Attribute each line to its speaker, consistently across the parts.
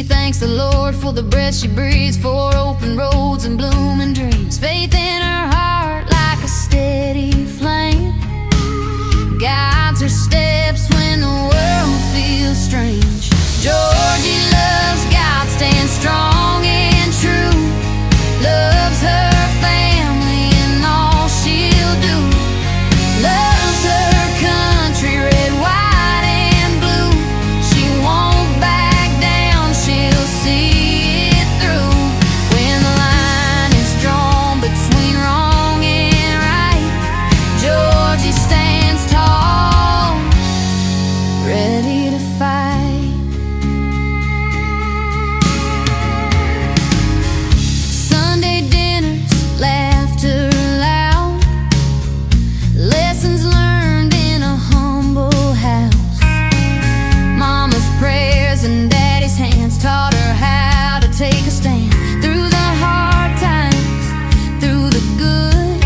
Speaker 1: thanks the Lord for the breath she breathes, for open roads and blooming dreams. Faith in her heart like a steady flame guides her steps when the world feels strange. Georgie loves God, stands strong and true, loves her family and all she'll do, loves her country, red, white, and blue. She won't back down, she'll see it through. When the line is drawn between wrong and right, Georgie stands tall, ready to fight. Sunday dinners, laughter loud, lessons learned in a humble house. Mama's prayers and daddy's hands taught her how to take a stand through the hard times, through the good.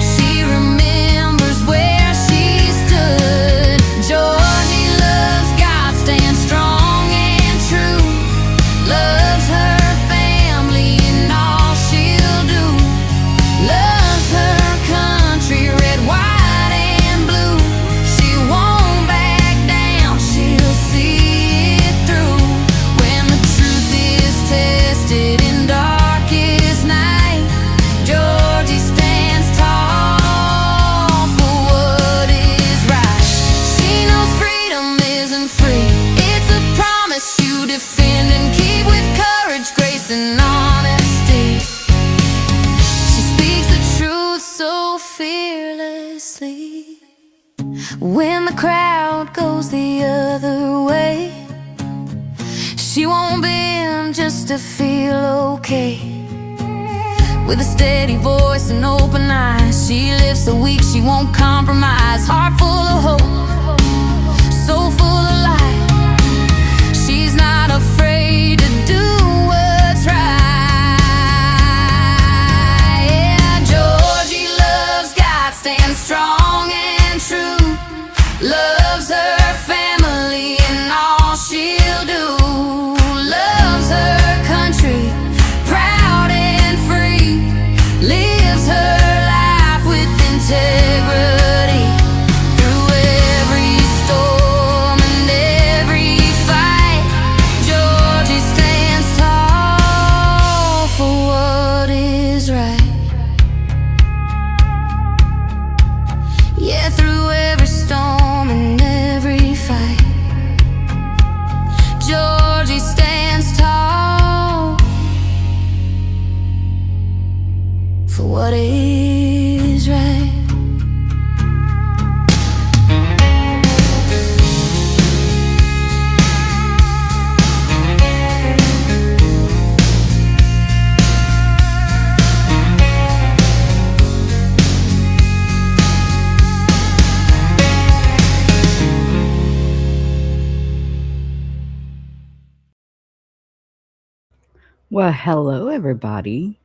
Speaker 1: She remembers where she stood. Georgie loves God, stands strong and true, loves her family and all she'll do, loves her country, red, white, and blue. She won't back down, she'll see it through. When the truth is tested in darkest night, Georgie stands tall for what is right. She knows freedom isn't free, it's a promise you defend and keep with courage, grace, and honesty. She speaks the truth so fearlessly. When the crowd goes the other way, she won't bend just to feel okay. With a steady voice and open eyes, she lifts the weak, she won't compromise. Heart full of hope, soul full of light. She's not afraid to do what's right. Yeah, Georgie loves God, stands strong and true, loves her family and all she'll do, loves her country, proud and free, lives her life with integrity. Through every storm and every fight, Georgie stands tall for what is right. Yeah, through every storm and every fight, Georgie stands tall for what is right.
Speaker 2: Well, hello, everybody.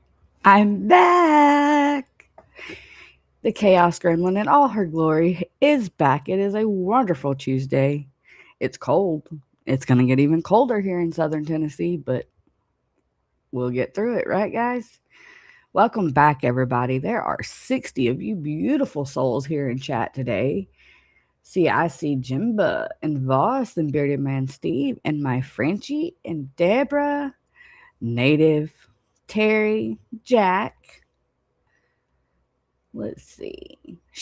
Speaker 2: I'm back. The Chaos Gremlin in all her glory is back. It is a wonderful Tuesday. It's cold. It's going to get even colder here in southern Tennessee, but we'll get through it, right, guys? Welcome back, everybody. There are 60 of you beautiful souls here in chat today. See, I see Jimba and Voss and Bearded Man Steve and my Frenchie and Deborah, Native, Terry, Jack. Let's see.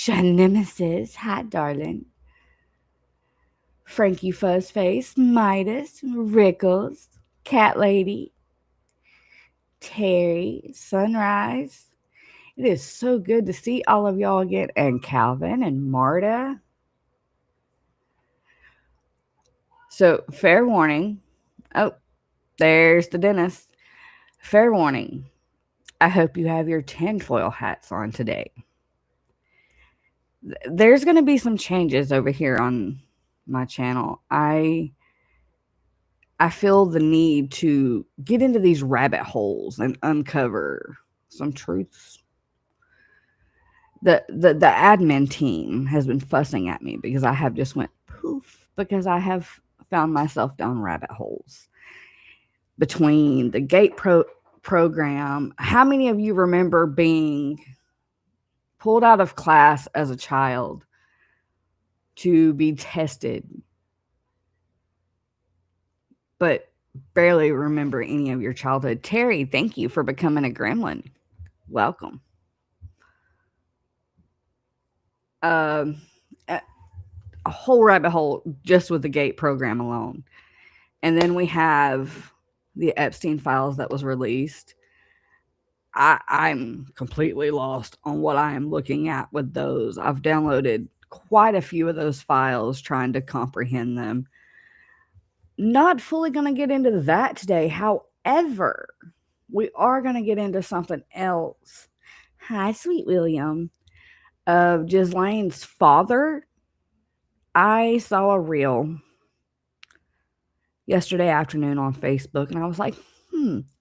Speaker 2: Nemesis, hi, darling. Frankie Fuzzface, Midas, Rickles, Cat Lady, Terry, Sunrise. It is so good to see all of y'all again. And Calvin and Marta. So, fair warning. Oh, there's the dentist. Fair warning. I hope you have your tinfoil hats on today. There's going to be some changes over here on my channel. I feel the need to get into these rabbit holes and uncover some truths. The admin team has been fussing at me because I have just went poof because I have found myself down rabbit holes. between the program. How many of you remember being pulled out of class as a child to be tested, but barely remember any of your childhood? Terry, thank you for becoming a gremlin. Welcome. A whole rabbit hole just with the GATE program alone. And then we have the Epstein files that was released. I'm completely lost on what I am looking at with those. I've downloaded quite a few of those files trying to comprehend them. Not fully going to get into that today. However, we are going to get into something else. Hi, sweet William. Of Ghislaine's father. I saw a reel yesterday afternoon on Facebook, and I was like,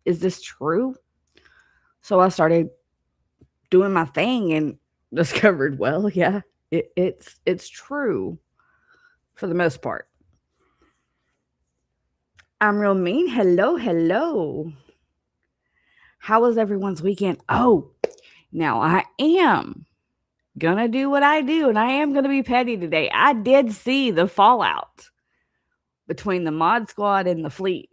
Speaker 2: is this true? So I started doing my thing and discovered, well, yeah, it's true for the most part. I'm real mean. Hello. How was everyone's weekend? Oh, now I am gonna do what I do, and I am gonna be petty today. I did see the fallout between the Mod Squad and the Fleas.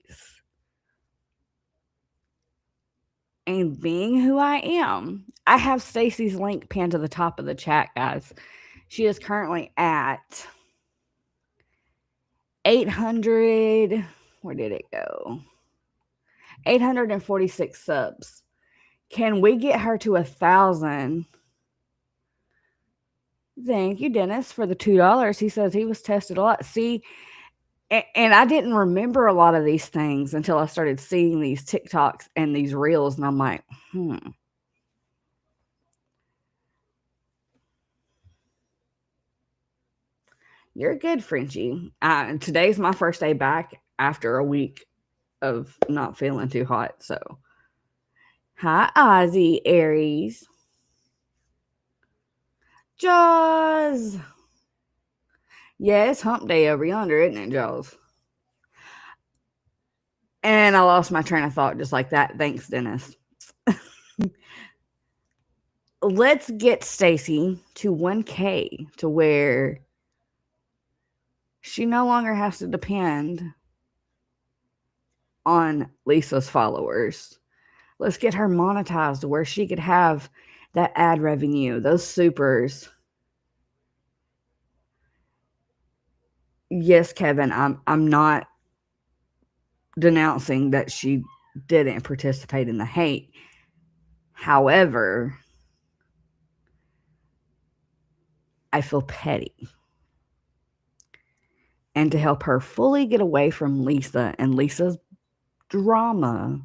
Speaker 2: And being who I am, I have Stacy's link pinned to the top of the chat, guys. She is currently at 800. Where did it go? 846 subs. Can we get her to 1,000? Thank you, Dennis, for the $2. He says he was tested a lot. See, and I didn't remember a lot of these things until I started seeing these TikToks and these reels, and I'm like, You're good, Frenchie. Today's my first day back after a week of not feeling too hot. So, hi, Ozzy, Aries. Jaws. Yeah, it's hump day over yonder, isn't it, Jaws? And I lost my train of thought just like that. Thanks, Dennis. Let's get Stacy to 1K to where she no longer has to depend on Lisa's followers. Let's get her monetized to where she could have that ad revenue, those supers. Yes, Kevin, I'm not denouncing that she didn't participate in the hate. However, I feel petty. And to help her fully get away from Lisa and Lisa's drama,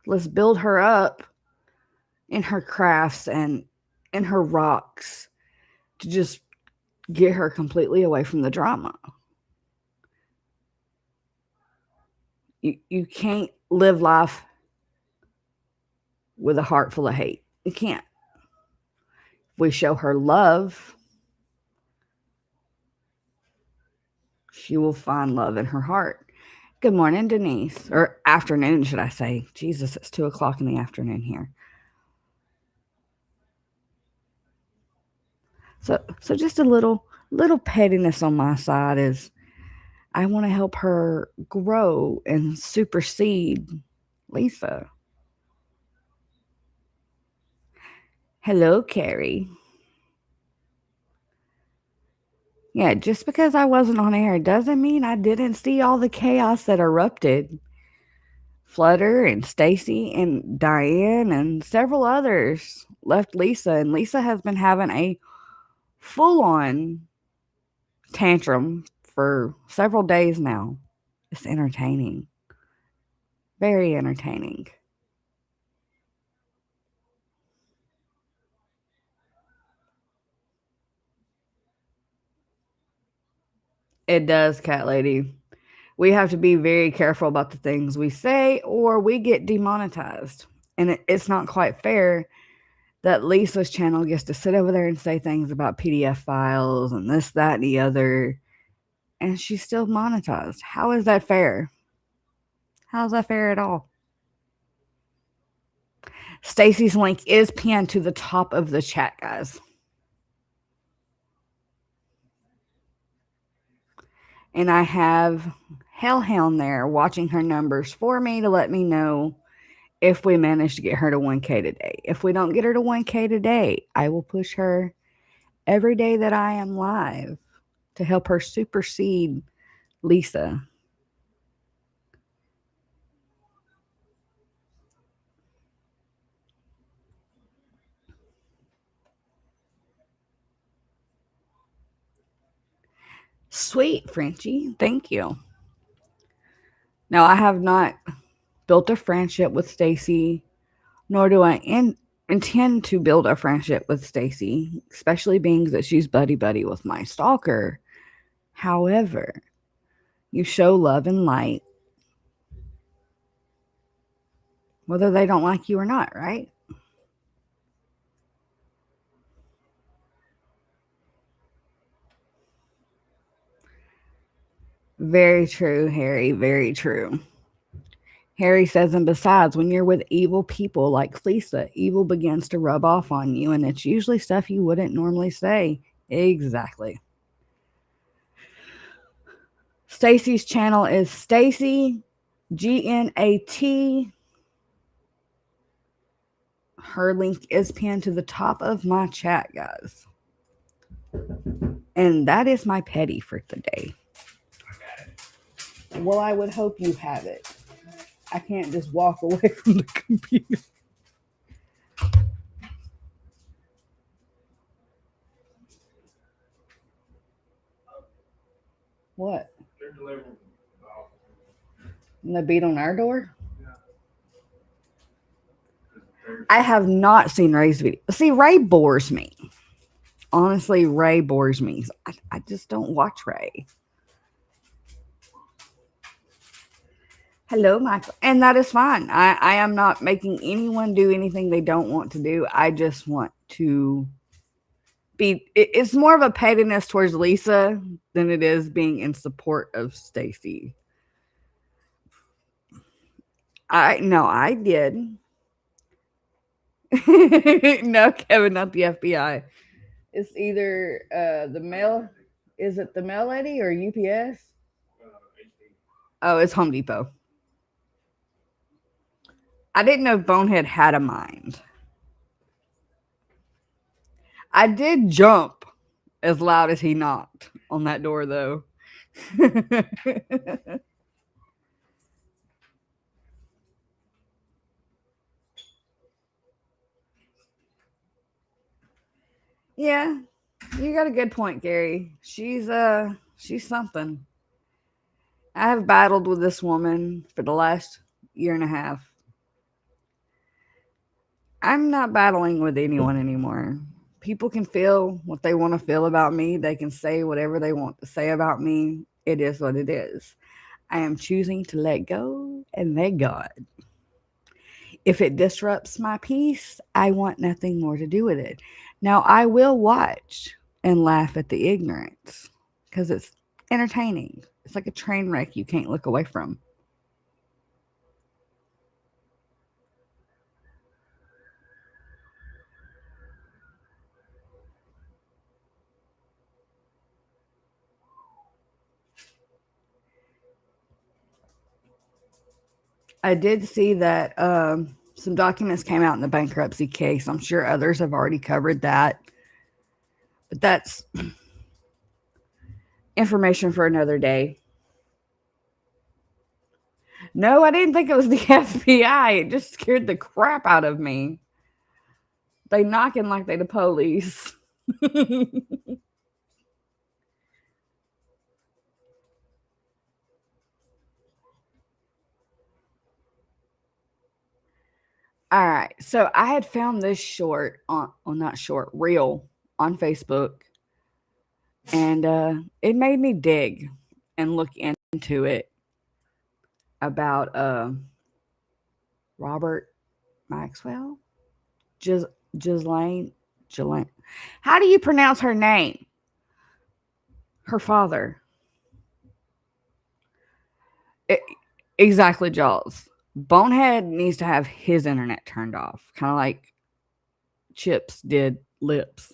Speaker 2: let's build her up in her crafts and in her rocks to just get her completely away from the drama. You can't live life with a heart full of hate. You can't. If we show her love, she will find love in her heart. Good morning, Denise. Or afternoon, should I say. Jesus, it's 2:00 in the afternoon here. So just a little pettiness on my side is I want to help her grow and supersede Lisa. Hello, Carrie. Yeah, just because I wasn't on air doesn't mean I didn't see all the chaos that erupted. Flutter and Stacy and Diane and several others left Lisa, and Lisa has been having a full-on tantrum for several days now. It's entertaining. Very entertaining. It does, Cat Lady. We have to be very careful about the things we say or we get demonetized. And it's not quite fair that Lisa's channel gets to sit over there and say things about PDF files and this, that, and the other, and she's still monetized. How is that fair? How's that fair at all? Stacy's link is pinned to the top of the chat, guys. And I have Hellhound there watching her numbers for me to let me know if we manage to get her to 1K today. If we don't get her to 1K today, I will push her every day that I am live to help her supersede Lisa. Sweet, Frenchie. Thank you. Now, I have not built a friendship with Stacy, nor do I intend to build a friendship with Stacy, especially being that she's buddy buddy with my stalker. However, you show love and light whether they don't like you or not, right? Very true, Harry. Very true. Harry says, and besides, when you're with evil people like Lisa, evil begins to rub off on you, and it's usually stuff you wouldn't normally say. Exactly. Stacy's channel is Stacy GNAT. Her link is pinned to the top of my chat, guys. And that is my petty for today. Well, I would hope you have it. I can't just walk away from the computer. What?
Speaker 3: They're delivering.
Speaker 2: And they beat on our door? I have not seen Ray's video. See, Ray bores me. Honestly, Ray bores me. I just don't watch Ray. Hello, Michael. And that is fine. I am not making anyone do anything they don't want to do. I just want to be. It's more of a pettiness towards Lisa than it is being in support of Stacy. I did. No, Kevin, not the FBI. It's either the mail. Is it the mail lady or UPS? Oh, it's Home Depot. I didn't know Bonehead had a mind. I did jump as loud as he knocked on that door, though. Yeah, you got a good point, Gary. She's something. I have battled with this woman for the last year and a half. I'm not battling with anyone anymore. People can feel what they want to feel about me. They can say whatever they want to say about me. It is what it is. I am choosing to let go and let God. If it disrupts my peace, I want nothing more to do with it. Now, I will watch and laugh at the ignorance because it's entertaining. It's like a train wreck you can't look away from. I did see that some documents came out in the bankruptcy case. I'm sure others have already covered that. But that's information for another day. No, I didn't think it was the FBI. It just scared the crap out of me. They knocking like they the police. All right. So I had found this short on, well, not short, reel on Facebook. And it made me dig and look into it about Robert Maxwell. Ghislaine. How do you pronounce her name? Her father. Exactly, Jaws. Bonehead needs to have his internet turned off, kind of like Chips did Lips.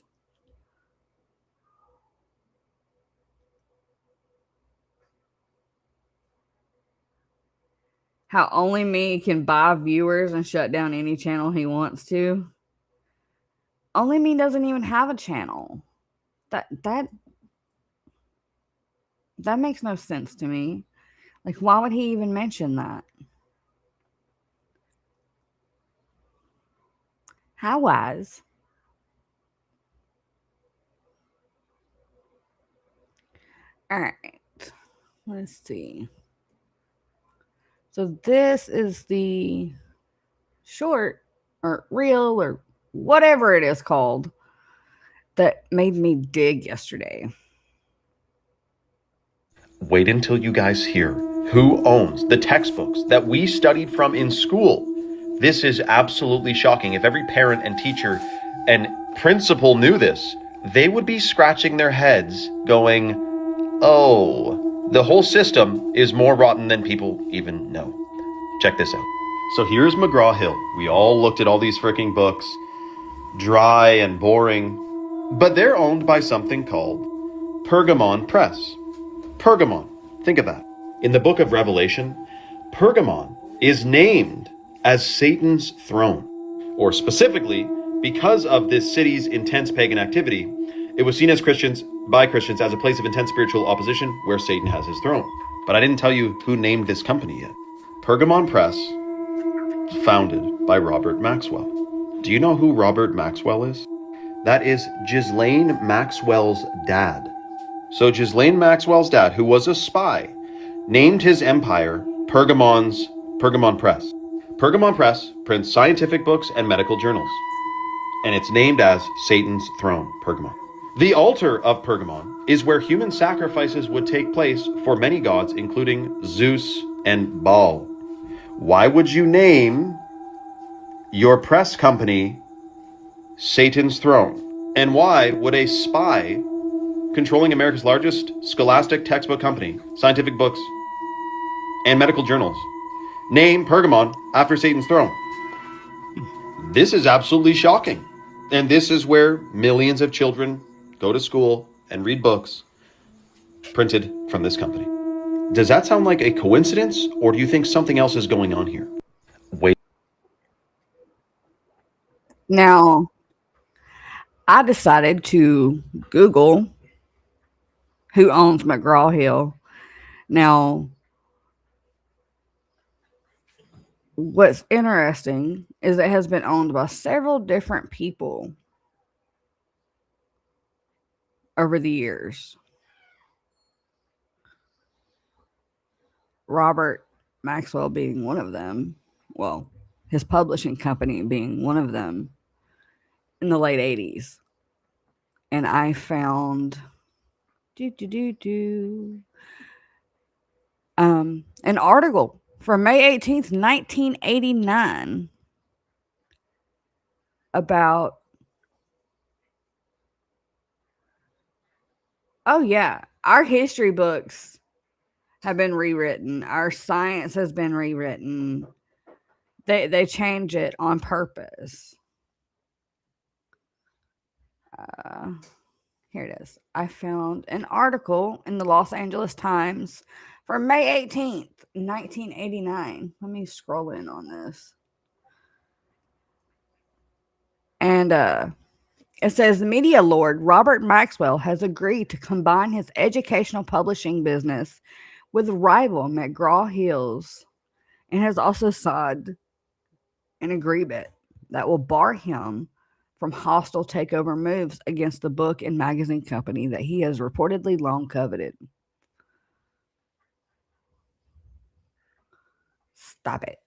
Speaker 2: How only me can buy viewers and shut down any channel he wants to. Only me doesn't even have a channel. That that makes no sense to me. Like, why would he even mention that? How wise. All right. Let's see. So this is the short or reel or whatever it is called that made me dig yesterday.
Speaker 3: Wait until you guys hear who owns the textbooks that we studied from in school. This is absolutely shocking. If every parent and teacher and principal knew this, they would be scratching their heads going, oh, the whole system is more rotten than people even know. Check this out. So here's McGraw-Hill. We all looked at all these freaking books, dry and boring, but they're owned by something called Pergamon Press. Pergamon, think of that. In the book of Revelation, Pergamon is named as Satan's throne, or specifically, because of this city's intense pagan activity, it was seen as by Christians as a place of intense spiritual opposition where Satan has his throne. But I didn't tell you who named this company yet. Pergamon Press was founded by Robert Maxwell. Do you know who Robert Maxwell is? That is Ghislaine Maxwell's dad. So Ghislaine Maxwell's dad, who was a spy, named his empire Pergamon Press. Pergamon Press prints scientific books and medical journals, and it's named as Satan's throne, Pergamon. The altar of Pergamon is where human sacrifices would take place for many gods, including Zeus and Baal. Why would you name your press company Satan's throne? And why would a spy controlling America's largest scholastic textbook company, scientific books, and medical journals, name Pergamon after Satan's throne? This is absolutely shocking. And this is where millions of children go to school and read books printed from this company. Does that sound like a coincidence, or do you think something else is going on here? Wait.
Speaker 2: Now, I decided to Google who owns McGraw-Hill. Now, what's interesting is it has been owned by several different people over the years. Robert Maxwell being one of them. Well, his publishing company being one of them in the late 80s. And I found an article from May 18th, 1989 about, oh yeah, our history books have been rewritten. Our science has been rewritten. They change it on purpose. Here it is. I found an article in the Los Angeles Times from May 18th, 1989. Let me scroll in on this. And it says the media lord Robert Maxwell has agreed to combine his educational publishing business with rival McGraw-Hill's and has also signed an agreement that will bar him from hostile takeover moves against the book and magazine company that he has reportedly long coveted. Stop it.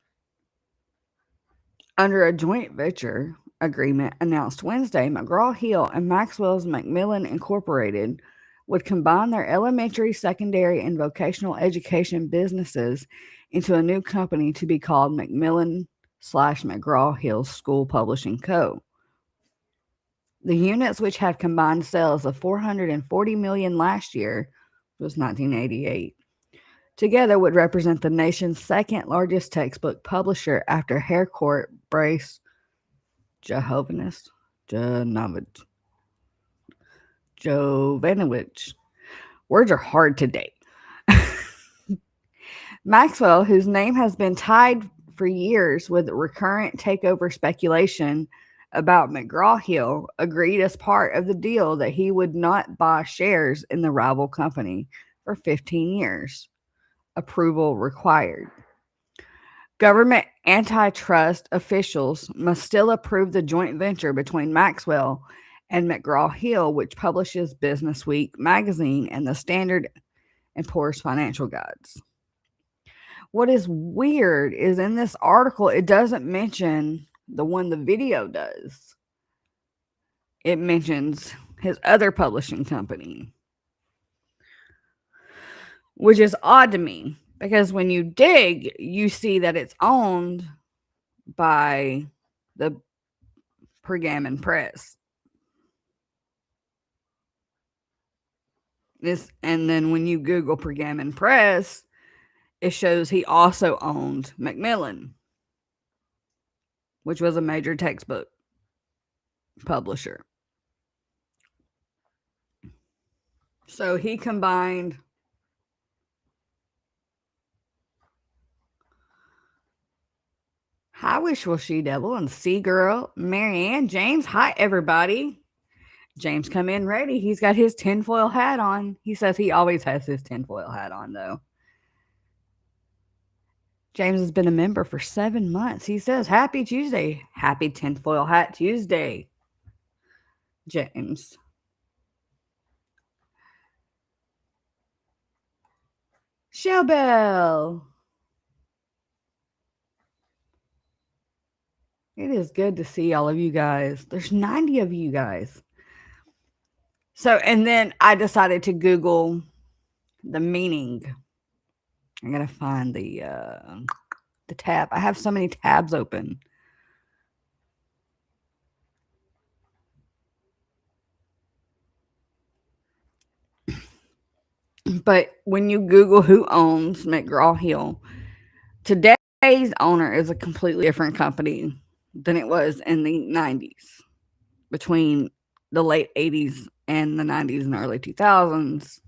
Speaker 2: Under a joint venture agreement announced Wednesday, McGraw-Hill and Maxwell's Macmillan Incorporated would combine their elementary, secondary, and vocational education businesses into a new company to be called Macmillan/McGraw-Hill School Publishing Co. The units, which had combined sales of $440 million last year, was 1988, together would represent the nation's second largest textbook publisher after Harcourt Brace Jovanovich. Words are hard today. Maxwell, whose name has been tied for years with recurrent takeover speculation about McGraw-Hill, agreed as part of the deal that he would not buy shares in the rival company for 15 years. Approval required. Government antitrust officials must still approve the joint venture between Maxwell and McGraw-Hill, which publishes Business Week magazine and the Standard & Poor's financial guides. What is weird is in this article, it doesn't mention the one the video does. It mentions his other publishing company, which is odd to me because when you dig, you see that it's owned by the Pergamon Press. And then when you Google Pergamon Press, it shows he also owned Macmillan, which was a major textbook publisher. So he combined Hi, Wishful She Devil and Sea Girl, Marianne, James. Hi, everybody. James come in ready. He's got his tinfoil hat on. He says he always has his tinfoil hat on, though. James has been a member for 7 months. He says, Happy Tuesday. Happy Tinfoil Hat Tuesday, James. Shellbell. It is good to see all of you guys. There's 90 of you guys. So, and then I decided to Google the meaning. I'm going to find the tab. I have so many tabs open. But when you Google who owns McGraw-Hill, today's owner is a completely different company than it was in the 90s, between the late 80s and the 90s and early 2000s.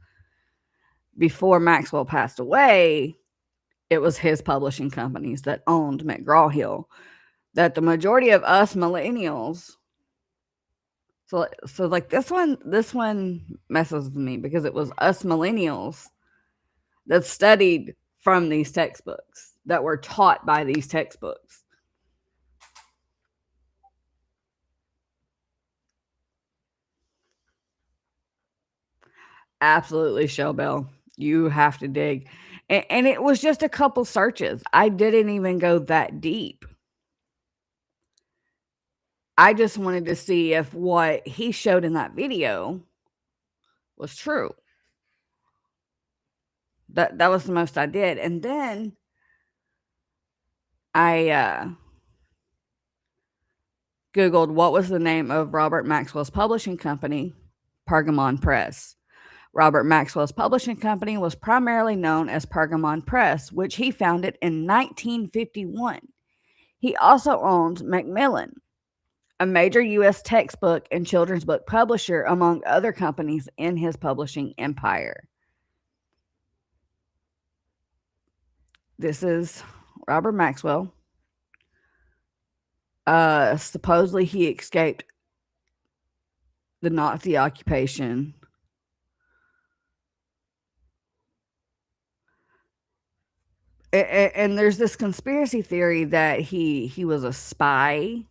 Speaker 2: Before Maxwell passed away, it was his publishing companies that owned McGraw-Hill, that the majority of us millennials, so like this one messes with me because it was us millennials that studied from these textbooks, that were taught by these textbooks. Absolutely, Shellbell. You have to dig. And it was just a couple searches. I didn't even go that deep. I just wanted to see if what he showed in that video was true. That was the most I did. And then I Googled what was the name of Robert Maxwell's publishing company, Pergamon Press. Robert Maxwell's publishing company was primarily known as Pergamon Press, which he founded in 1951. He also owned Macmillan, a major U.S. textbook and children's book publisher, among other companies in his publishing empire. This is Robert Maxwell. Supposedly he escaped the Nazi occupation. And there's this conspiracy theory that he was a spy.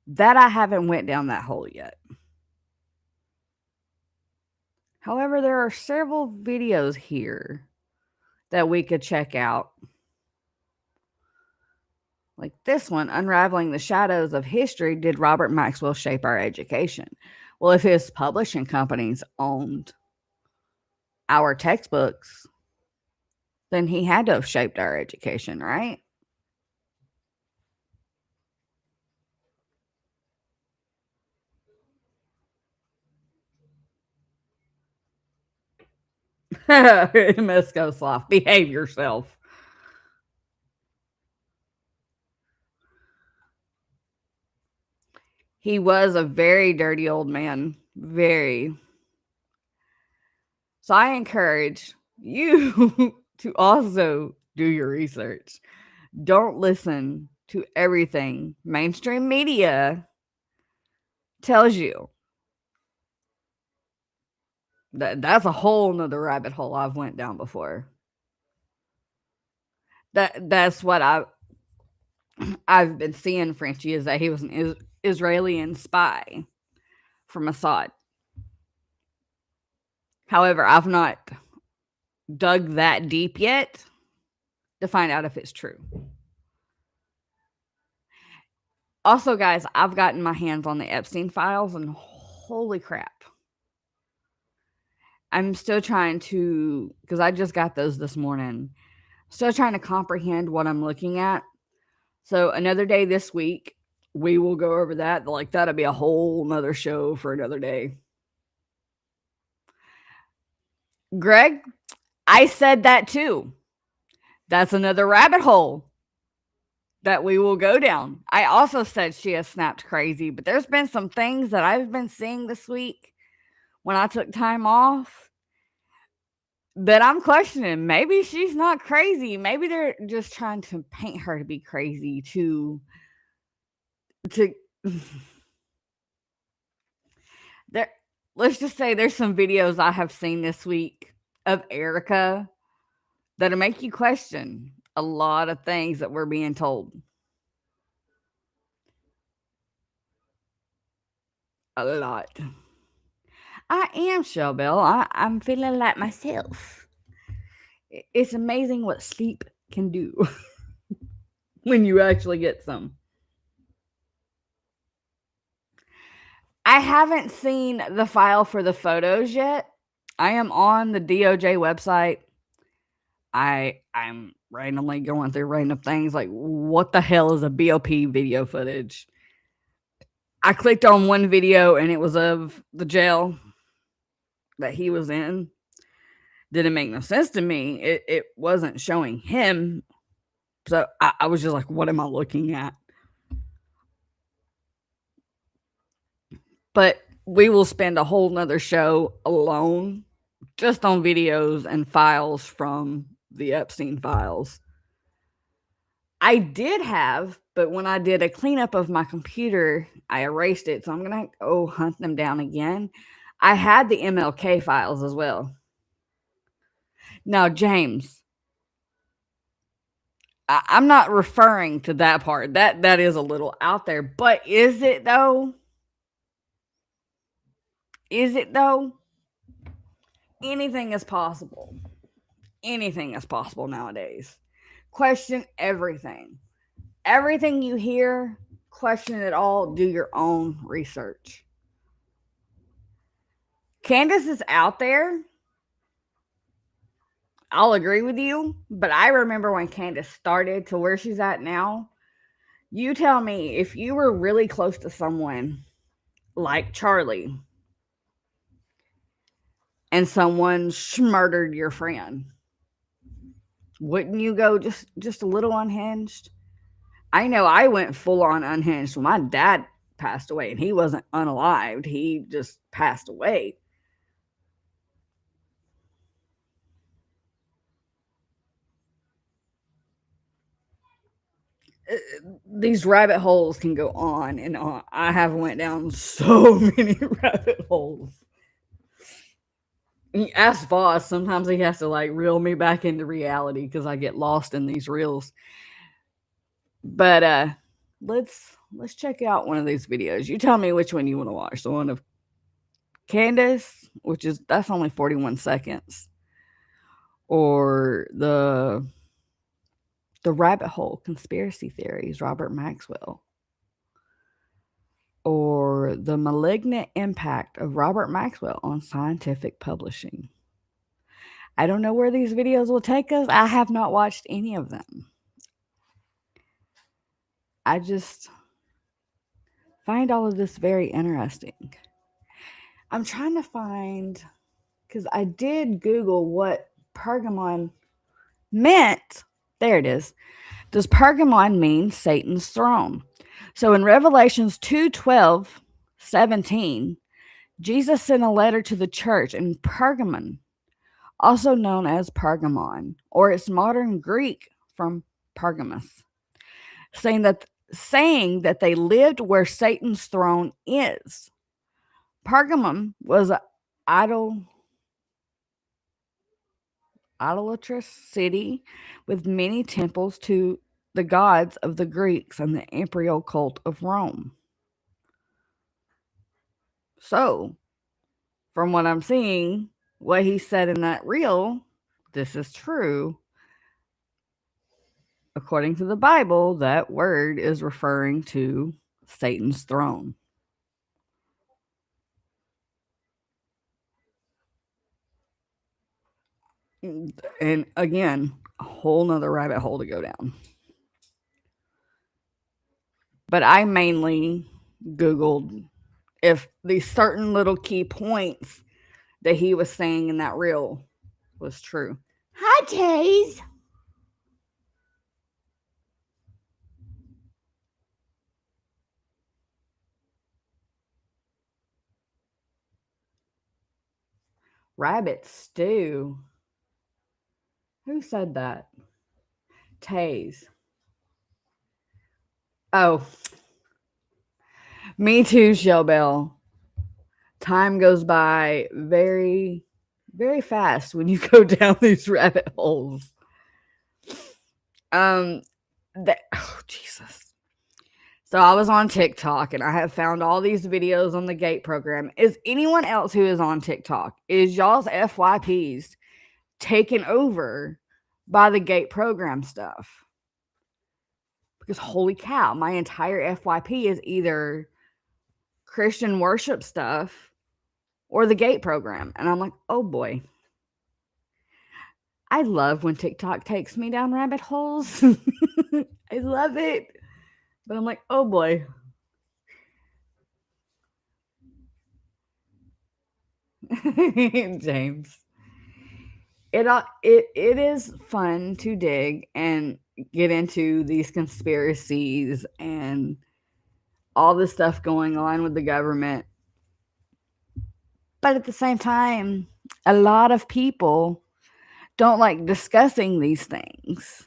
Speaker 2: That I haven't went down that hole yet. However, there are several videos here that we could check out. Like this one, Unraveling the Shadows of History, Did Robert Maxwell Shape Our Education? Well, if his publishing companies owned our textbooks, then he had to have shaped our education, right? Mesco sloth, behave yourself. He was a very dirty old man. Very. So I encourage you to also do your research. Don't listen to everything mainstream media tells you. That's a whole nother rabbit hole I've went down before. That's what I've been seeing, Frenchie, is that he was an Israeli spy for Mossad. However, I've not dug that deep yet to find out if it's true. Also, guys, I've gotten my hands on the Epstein files, and holy crap. I'm still trying to, because I just got those this morning, still trying to comprehend what I'm looking at. So another day this week, we will go over that. Like, that'll be a whole nother show for another day. Greg, I said that too. That's another rabbit hole that we will go down. I also said she has snapped crazy, but there's been some things that I've been seeing this week when I took time off that I'm questioning. Maybe she's not crazy. Maybe they're just trying to paint her to be crazy to there. Let's just say there's some videos I have seen this week of Erica that'll make you question a lot of things that we're being told. A lot. I am, Shellbell. I'm feeling like myself. It's amazing what sleep can do when you actually get some. I haven't seen the file for the photos yet. I am on the DOJ website. I'm randomly going through random things like, what the hell is a BOP video footage? I clicked on one video and it was of the jail that he was in. Didn't make no sense to me. It wasn't showing him. So I was just like, what am I looking at? But we will spend a whole nother show alone just on videos and files from the Epstein files. I did have, but when I did a cleanup of my computer, I erased it. So I'm going to go hunt them down again. I had the MLK files as well. Now, James, I'm not referring to that part. That is a little out there. But is it though? Is it though? Anything is possible. Anything is possible nowadays. Question everything. Everything you hear, question it all. Do your own research. Candace is out there. I'll agree with you, but I remember when Candace started to where she's at now. You tell me, if you were really close to someone like Charlie and someone murdered your friend, wouldn't you go just a little unhinged? I know I went full on unhinged when my dad passed away, and he wasn't unalived. He just passed away. These rabbit holes can go on and on. I have went down so many rabbit holes. Ask Voss. Sometimes he has to like reel me back into reality because I get lost in these reels. But let's check out one of these videos. You tell me which one you want to watch. The one of Candace, that's only 41 seconds, or the rabbit hole conspiracy theories, Robert Maxwell, or the malignant impact of Robert Maxwell on scientific publishing. I don't know where these videos will take us. I have not watched any of them. I just find all of this very interesting. I'm trying to find because I did Google what Pergamon meant. There it is. Does Pergamon mean Satan's throne? So in Revelations 2:12, 17, Jesus sent a letter to the church in Pergamon, also known as Pergamon, or its modern Greek from Pergamus, saying that they lived where Satan's throne is. Pergamum was an idolatrous city with many temples to the gods of the Greeks and the imperial cult of Rome. So, from what I'm seeing, what he said in that reel, this is true. According to the Bible, that word is referring to Satan's throne. And again, a whole nother rabbit hole to go down. But I mainly Googled if these certain little key points that he was saying in that reel was true. Hi, Taze. Rabbit stew. Who said that? Taze. Oh, me too, Shellbell. Time goes by very, very fast when you go down these rabbit holes. Oh Jesus. So I was on TikTok and I have found all these videos on the GATE program. Is anyone else who is on TikTok, is y'all's FYPs taken over by the GATE program stuff? Because holy cow, my entire FYP is either Christian worship stuff or the GATE program. And I'm like, oh boy. I love when TikTok takes me down rabbit holes. I love it. But I'm like, oh boy. James. It is fun to dig and get into these conspiracies and all this stuff going on with the government. But at the same time, a lot of people don't like discussing these things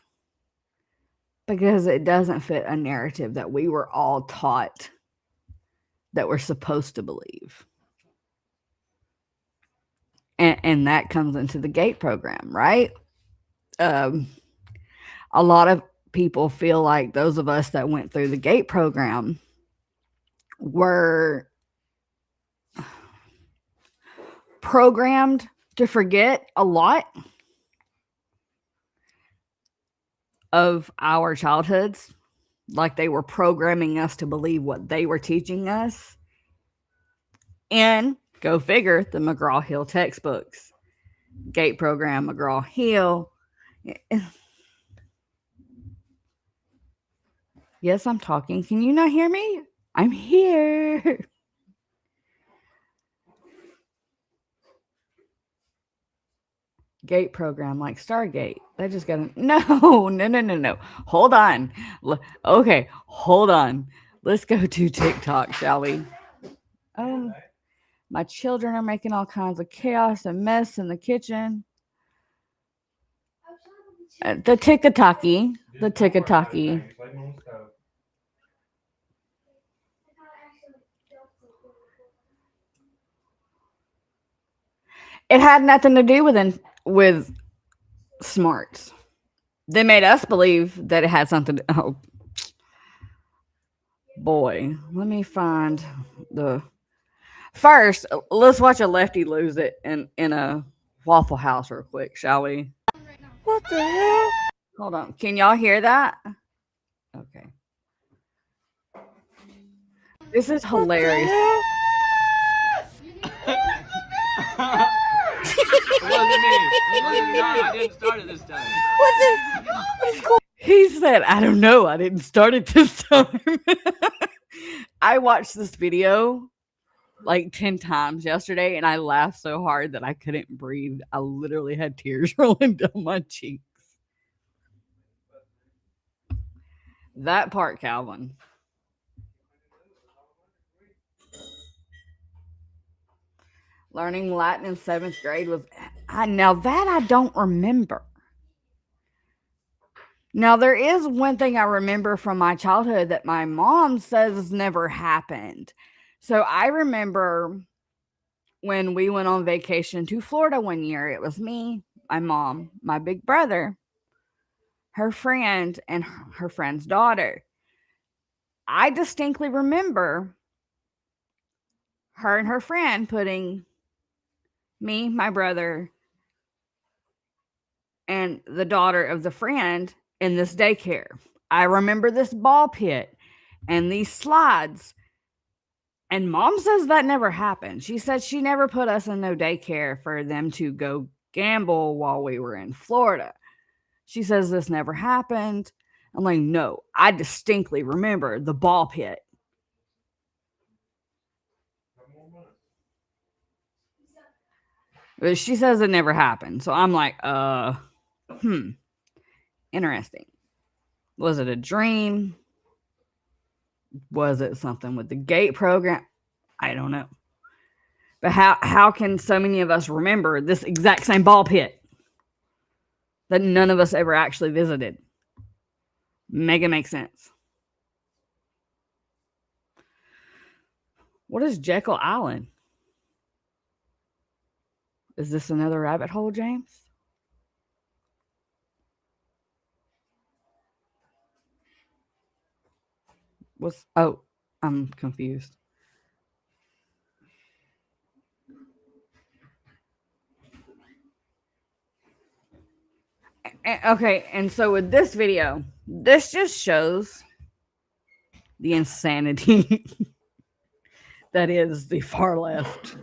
Speaker 2: because it doesn't fit a narrative that we were all taught that we're supposed to believe. And that comes into the GATE program, right? A lot of people feel like those of us that went through the GATE program were programmed to forget a lot of our childhoods, like they were programming us to believe what they were teaching us. And go figure, the McGraw-Hill textbooks, GATE program, McGraw-Hill. Yes, I'm talking. Can you not hear me? I'm here. GATE program like Stargate. They just got to no. Hold on. Okay, hold on. Let's go to TikTok, shall we? Oh, my children are making all kinds of chaos and mess in the kitchen. The tickety. It had nothing to do with smarts. They made us believe that it had something to, oh boy, let me find the first. Let's watch a lefty lose it in a Waffle House real quick, shall we? What the hell? Hold on, can y'all hear that? Okay, this is hilarious.
Speaker 4: It wasn't me. I didn't start it this time.
Speaker 2: He said, I don't know. I didn't start it this time. I watched this video like 10 times yesterday, and I laughed so hard that I couldn't breathe. I literally had tears rolling down my cheeks. That part, Calvin. Learning Latin in 7th grade was now that I don't remember. Now there is one thing I remember from my childhood that my mom says never happened. So I remember when we went on vacation to Florida one year. It was me, my mom, my big brother, her friend, and her friend's daughter. I distinctly remember her and her friend putting me, my brother, and the daughter of the friend in this daycare. I remember this ball pit and these slides. And mom says that never happened. She said she never put us in no daycare for them to go gamble while we were in Florida. She says this never happened. I'm like, no, I distinctly remember the ball pit. But she says it never happened. So I'm like, interesting. Was it a dream? Was it something with the GATE program? I don't know. But how can so many of us remember this exact same ball pit that none of us ever actually visited? Mega makes sense. What is Jekyll Island? Is this another rabbit hole, James? I'm confused. Okay, and so with this video, this just shows the insanity that is the far left.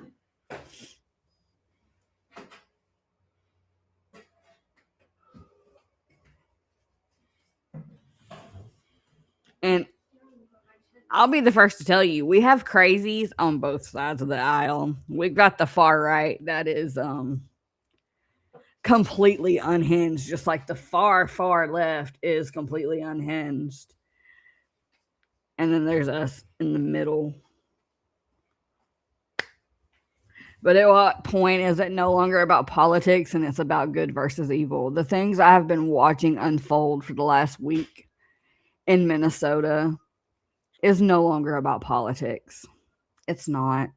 Speaker 2: And I'll be the first to tell you, we have crazies on both sides of the aisle. We've got the far right that is completely unhinged, just like the far left is completely unhinged. And then there's us in the middle. But at what point is it no longer about politics and it's about good versus evil? The things I have been watching unfold for the last week in Minnesota is no longer about politics. It's not.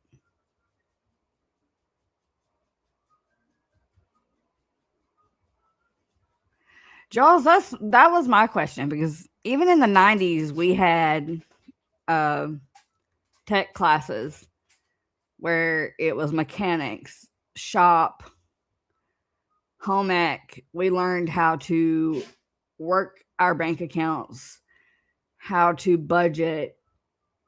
Speaker 2: Jaws, that was my question, because even in the 90s we had tech classes where it was mechanics, shop, home ec. We learned how to work our bank accounts, how to budget,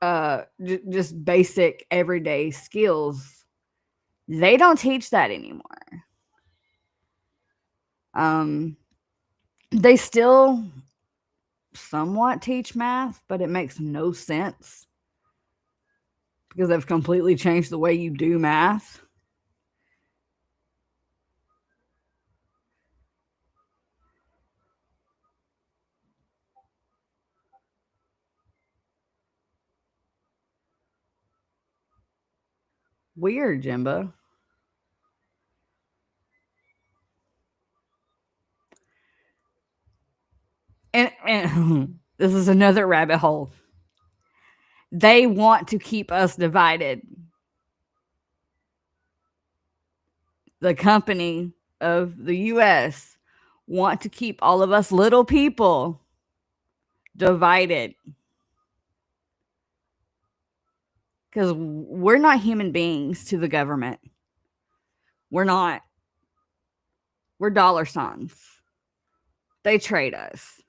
Speaker 2: just basic everyday skills. They don't teach that anymore. They still somewhat teach math, but it makes no sense because they've completely changed the way you do math. Weird, Jimbo. And this is another rabbit hole. They want to keep us divided. The company of the US want to keep all of us little people divided. Because we're not human beings to the government. We're not. We're dollar signs. They trade us.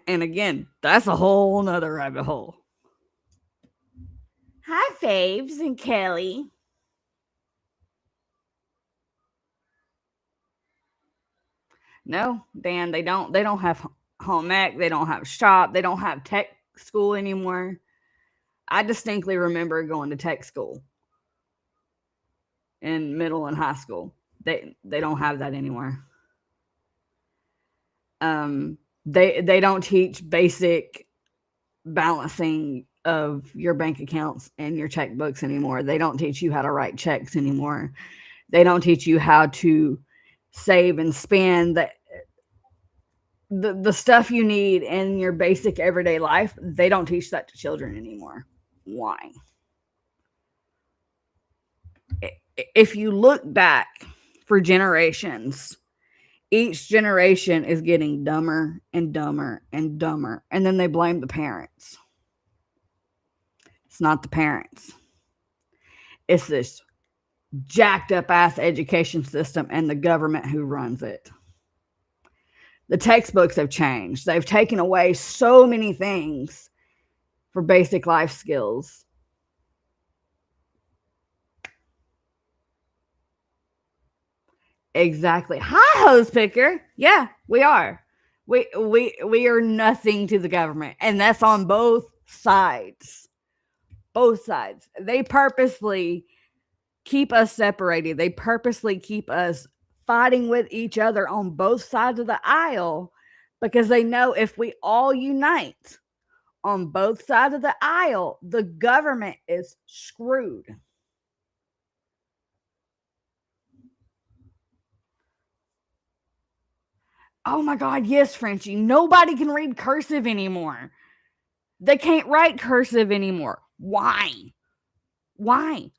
Speaker 2: And again, that's a whole nother rabbit hole. Hi, Faves and Kelly. No, Dan, they don't have home ec. They don't have shop. They don't have tech school anymore. I distinctly remember going to tech school in middle and high school. They don't have that anymore. They don't teach basic balancing of your bank accounts and your checkbooks anymore. They don't teach you how to write checks anymore. They don't teach you how to save and spend the stuff you need in your basic everyday life. They don't teach that to children anymore. Why? If you look back for generations, each generation is getting dumber and dumber and dumber, and then they blame the parents. It's not the parents. It's this jacked up ass education system and the government who runs it. The textbooks have changed. They've taken away so many things for basic life skills. Exactly. Hi, hose picker. Yeah, we are. We are nothing to the government, and that's on both sides. Both sides. They purposely keep us separated. They purposely keep us fighting with each other on both sides of the aisle because they know if we all unite on both sides of the aisle, the government is screwed. Oh my God, yes, Frenchie. Nobody can read cursive anymore. They can't write cursive anymore. Why? Why?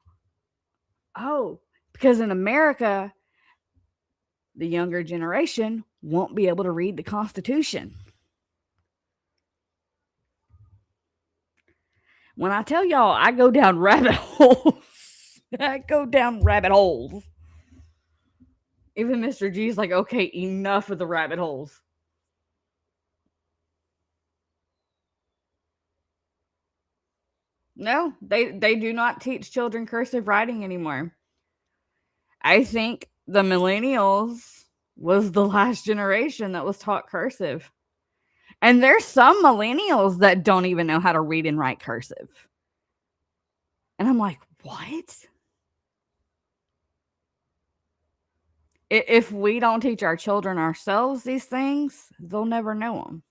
Speaker 2: Oh, because in America, the younger generation won't be able to read the Constitution. When I tell y'all, I go down rabbit holes. I go down rabbit holes. Even Mr. G's like, okay, enough of the rabbit holes. No, they do not teach children cursive writing anymore. I think the millennials was the last generation that was taught cursive. And there's some millennials that don't even know how to read and write cursive. And I'm like, what? If we don't teach our children ourselves these things, they'll never know them.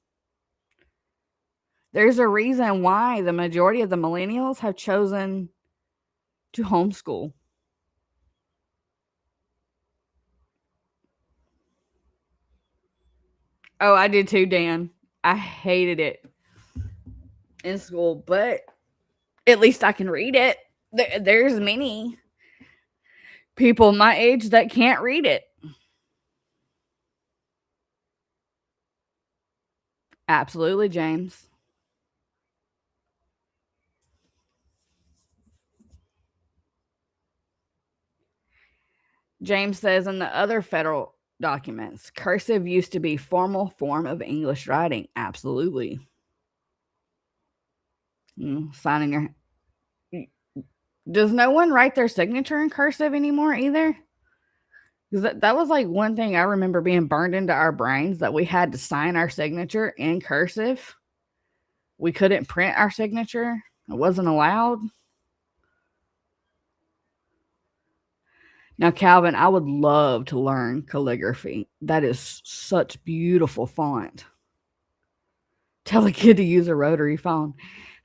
Speaker 2: There's a reason why the majority of the millennials have chosen to homeschool. Oh, I did too, Dan. I hated it in school, but at least I can read it. There's many people my age that can't read it. Absolutely, James. James says in the other federal documents, cursive used to be formal form of English writing. Absolutely. Signing your... Does no one write their signature in cursive anymore either? Because that was like one thing I remember being burned into our brains, that we had to sign our signature in cursive. We couldn't print our signature. It wasn't allowed. Now, Calvin, I would love to learn calligraphy. That is such beautiful font. Tell a kid to use a rotary phone.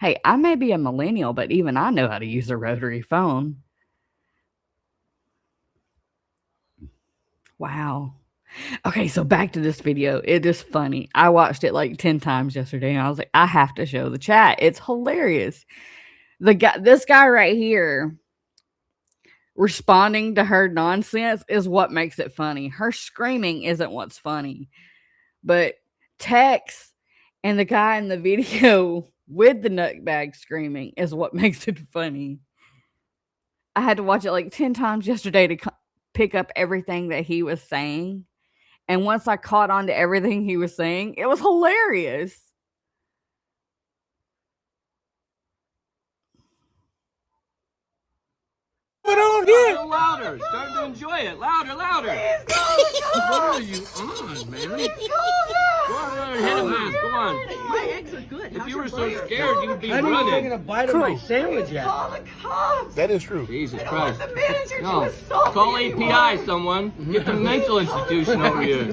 Speaker 2: Hey, I may be a millennial, but even I know how to use a rotary phone. Wow. Okay, so back to this video. It is funny. I watched it like 10 times yesterday, and I was like, I have to show the chat. It's hilarious. This guy right here responding to her nonsense is what makes it funny. Her screaming isn't what's funny. But Tex and the guy in the video with the nutbag screaming is what makes it funny. I had to watch it like 10 times yesterday to pick up everything that he was saying. And once I caught on to everything he was saying, it was hilarious.
Speaker 4: Put on here. Louder. Start to enjoy it. Louder, louder. What are you on, man? Go on, hit him, man. Go on.
Speaker 5: My eggs are good.
Speaker 4: If
Speaker 5: How's
Speaker 4: you
Speaker 5: your
Speaker 4: were so
Speaker 5: burger?
Speaker 4: scared, you'd be
Speaker 5: I haven't even taken a
Speaker 4: running.
Speaker 5: bite of my sandwich yet.
Speaker 6: Call the cops.
Speaker 7: That is true.
Speaker 4: Jesus
Speaker 6: I don't want
Speaker 4: Christ.
Speaker 6: the manager to
Speaker 4: No.
Speaker 6: assault
Speaker 4: Call
Speaker 6: me
Speaker 4: API,
Speaker 6: anymore.
Speaker 4: someone. Get the mental institution over here.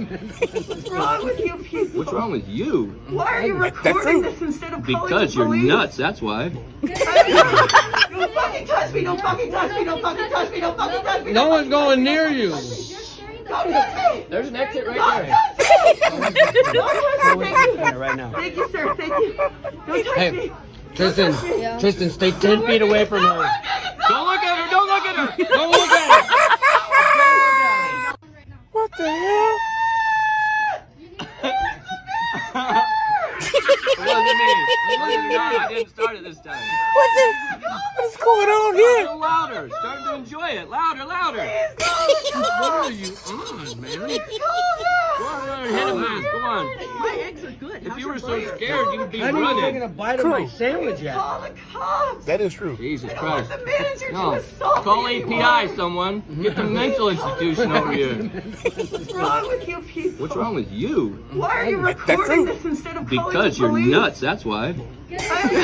Speaker 6: What's wrong with you people?
Speaker 4: What's wrong with you?
Speaker 6: Why are you recording this instead of calling
Speaker 4: Because
Speaker 6: the
Speaker 4: you're
Speaker 6: police?
Speaker 4: nuts, that's why.
Speaker 6: Don't fucking touch me! Don't fucking touch me! Don't fucking touch me! Don't fucking touch me!
Speaker 5: No one's going near you.
Speaker 6: Don't touch me!
Speaker 4: There's an exit
Speaker 6: Don't
Speaker 4: right there.
Speaker 6: touch me! Don't touch me! Thank you.
Speaker 5: Right now.
Speaker 6: Thank you, sir. Thank you. Don't touch
Speaker 5: Hey,
Speaker 6: me.
Speaker 5: Tristan, stay 10 feet away from her.
Speaker 4: Don't look at her, don't look at her.
Speaker 5: Don't look at her.
Speaker 2: What the hell?
Speaker 4: It wasn't me. It wasn't me. I didn't start it this time.
Speaker 2: What's going on
Speaker 4: A
Speaker 2: here?
Speaker 4: little louder. Start to enjoy it. Louder, louder. What are you on, man? Go on, hit him, man. Go on.
Speaker 5: My eggs are good.
Speaker 4: If
Speaker 5: How's
Speaker 4: you
Speaker 5: your
Speaker 4: were so
Speaker 5: burger?
Speaker 4: scared, you'd be
Speaker 5: I haven't even taken a
Speaker 4: running.
Speaker 5: bite of my sandwich yet.
Speaker 6: Call the cops.
Speaker 7: That is true.
Speaker 4: Jesus
Speaker 6: I don't want
Speaker 4: Christ.
Speaker 6: the manager to
Speaker 4: No.
Speaker 6: assault
Speaker 4: Call
Speaker 6: me
Speaker 4: API,
Speaker 6: anymore.
Speaker 4: someone. Get the mental institution over here.
Speaker 6: What's wrong with you people?
Speaker 4: What's wrong with you?
Speaker 6: Why are you recording this instead of calling
Speaker 4: Because
Speaker 6: the
Speaker 4: you're
Speaker 6: police?
Speaker 4: nuts, that's why.
Speaker 6: Don't fucking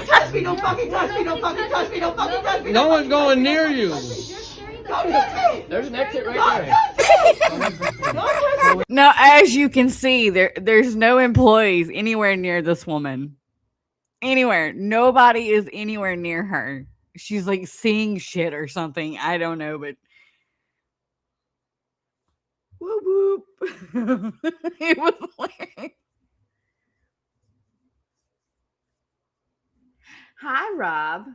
Speaker 6: touch me! Don't fucking touch me! Don't fucking touch me! Don't fucking touch me!
Speaker 5: No one's going near you.
Speaker 6: Don't touch me!
Speaker 4: There's an exit
Speaker 6: Don't
Speaker 4: right there.
Speaker 6: touch me! Don't touch me!
Speaker 2: Now, as you can see, there's no employees anywhere near this woman. Anywhere. Nobody is anywhere near her. She's like seeing shit or something. I don't know, but whoop whoop. It was hilarious. Hi, Rob.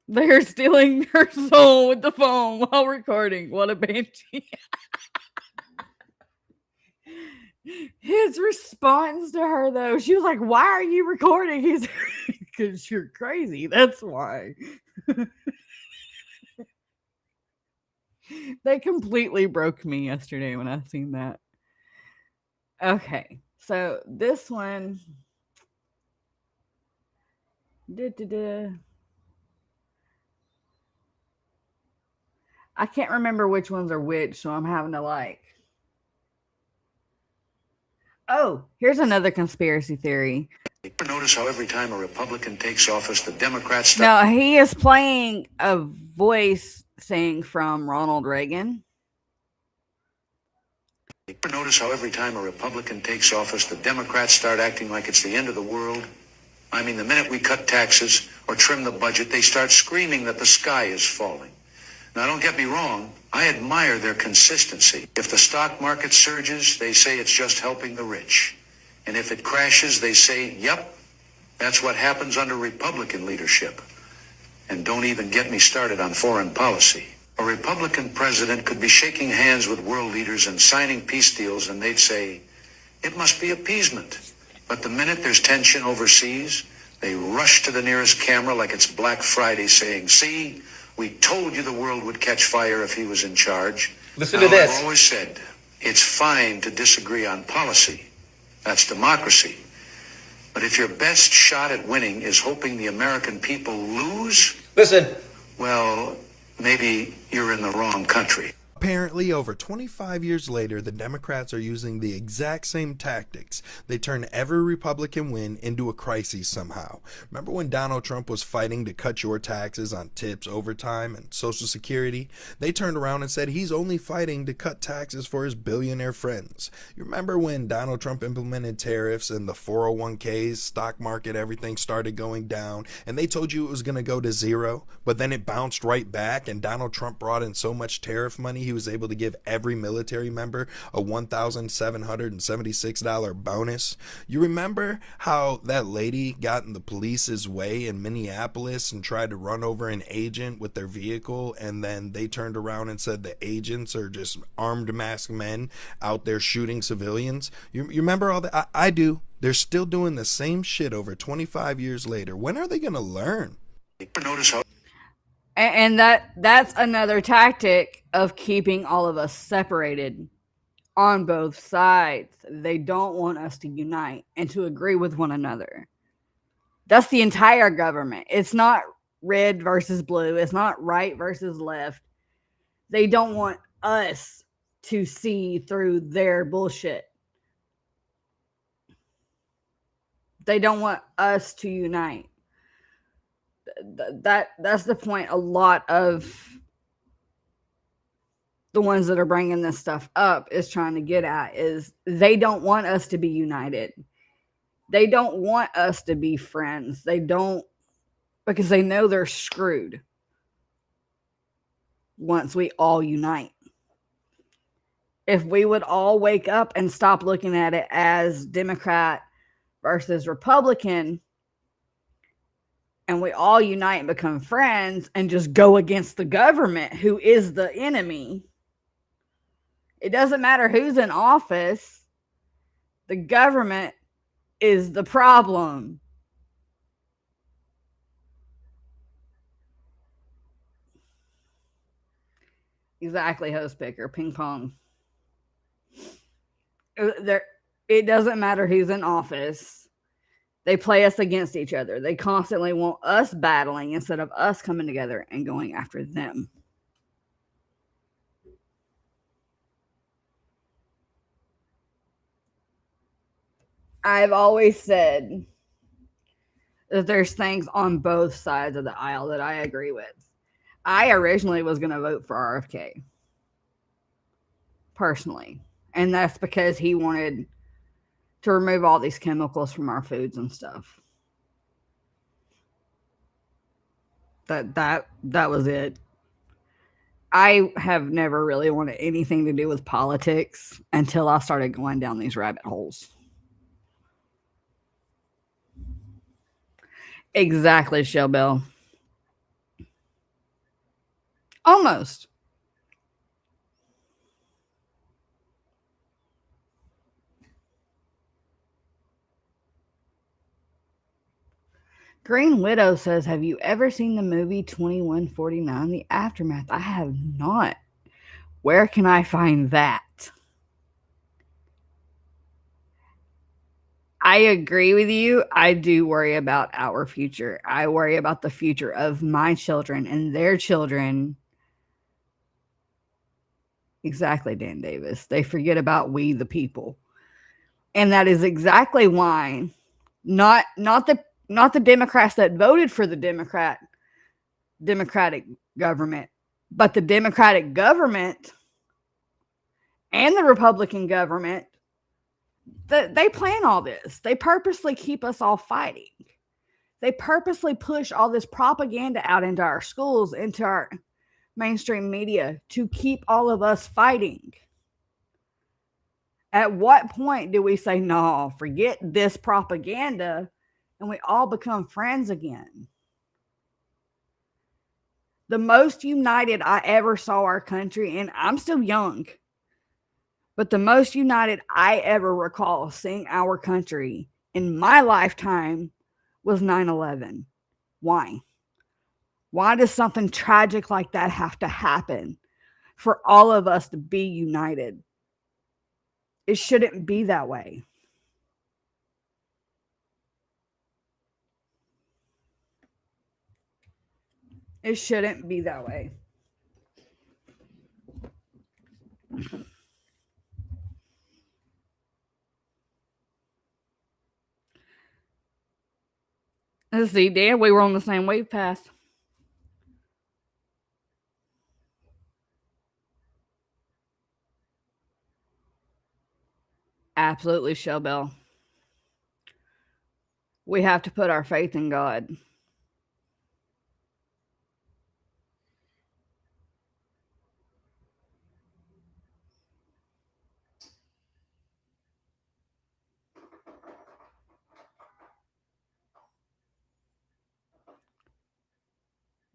Speaker 2: They're stealing her soul with the phone while recording. What a banshee. His response to her, though, she was like, "Why are you recording?" He's because you're crazy. That's why. They completely broke me yesterday when I seen that. Okay, so this one. I can't remember which ones are which, so I'm having to like. Oh, here's another conspiracy theory.
Speaker 8: Notice how every time a Republican takes office, the Democrats start.
Speaker 2: No, he is playing a voice thing from Ronald Reagan.
Speaker 8: Notice how every time a Republican takes office, the Democrats start acting like it's the end of the world. I mean, the minute we cut taxes or trim the budget, they start screaming that the sky is falling. Now, don't get me wrong. I admire their consistency. If the stock market surges, they say it's just helping the rich. And if it crashes, they say, yep, that's what happens under Republican leadership. And don't even get me started on foreign policy. A Republican president could be shaking hands with world leaders and signing peace deals, and they'd say, it must be appeasement. But the minute there's tension overseas, they rush to the nearest camera like it's Black Friday saying, see, we told you the world would catch fire if he was in charge.
Speaker 3: Listen
Speaker 8: Now,
Speaker 3: to this.
Speaker 8: I've always said, it's fine to disagree on policy. That's democracy. But if your best shot at winning is hoping the American people lose,
Speaker 3: Listen.
Speaker 8: well, maybe you're in the wrong country.
Speaker 7: Apparently, over 25 years later, the Democrats are using the exact same tactics. They turn every Republican win into a crisis somehow. Remember when Donald Trump was fighting to cut your taxes on tips, overtime, and Social Security? They turned around and said he's only fighting to cut taxes for his billionaire friends. You remember when Donald Trump implemented tariffs and the 401ks, stock market, everything started going down, and they told you it was going to go to zero, but then it bounced right back, and Donald Trump brought in so much tariff money he was able to give every military member a $1,776 bonus. You remember how that lady got in the police's way in Minneapolis and tried to run over an agent with their vehicle, and then they turned around and said the agents are just armed masked men out there shooting civilians? You remember all that? I do. They're still doing the same shit over 25 years later. When are they going to learn?
Speaker 8: Notice how
Speaker 2: And that's another tactic of keeping all of us separated on both sides. They don't want us to unite and to agree with one another. That's the entire government. It's not red versus blue. It's not right versus left. They don't want us to see through their bullshit. They don't want us to unite. That's the point. A lot of the ones that are bringing this stuff up is trying to get at is they don't want us to be united. They don't want us to be friends. They don't, because they know they're screwed once we all unite. If we would all wake up and stop looking at it as Democrat versus Republican, and we all unite and become friends and just go against the government, who is the enemy. It doesn't matter who's in office. The government is the problem. Exactly, host picker, ping pong. It doesn't matter who's in office. They play us against each other. They constantly want us battling instead of us coming together and going after them. I've always said that there's things on both sides of the aisle that I agree with. I originally was going to vote for RFK. Personally. And that's because he wanted to remove all these chemicals from our foods and stuff. That was it. I have never really wanted anything to do with politics until I started going down these rabbit holes. Exactly, Shellbell. Almost. Green Widow says, have you ever seen the movie 2149, The Aftermath? I have not. Where can I find that? I agree with you. I do worry about our future. I worry about the future of my children and their children. Exactly, Dan Davis. They forget about we the people. And that is exactly why not the Democrats that voted for the Democratic government, but the Democratic government and the Republican government, they plan all this. They purposely keep us all fighting. They purposely push all this propaganda out into our schools, into our mainstream media to keep all of us fighting. At what point do we say, no, forget this propaganda, and we all become friends again? The most united I ever saw our country, and I'm still young, but the most united I ever recall seeing our country in my lifetime was 9/11. Why? Why does something tragic like that have to happen for all of us to be united? It shouldn't be that way. It shouldn't be that way. Let's see, Dan, we were on the same wave path. Absolutely, Shellbell. We have to put our faith in God.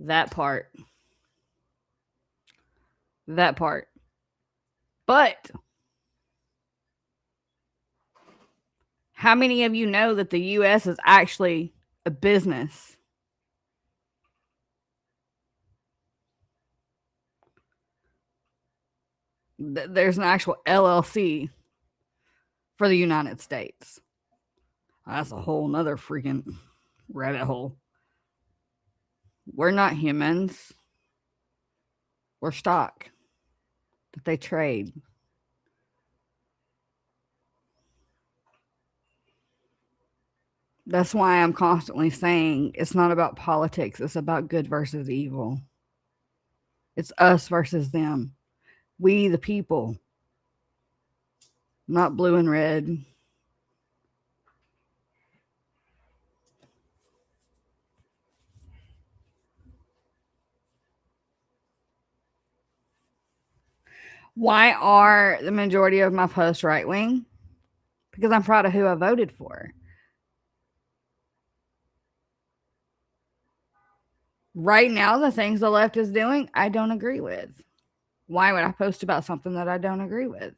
Speaker 2: That part. That part. But how many of you know that the U.S. is actually a business? There's an actual LLC for the United States. That's a whole nother freaking Rabbit hole. We're not humans. We're stock that they trade. That's why I'm constantly saying it's not about politics. It's about good versus evil. It's us versus them. We, the people, not blue and red. Why are the majority of my posts right wing? Because I'm proud of who I voted for. Right now, the things the left is doing, I don't agree with. Why would I post about something that I don't agree with?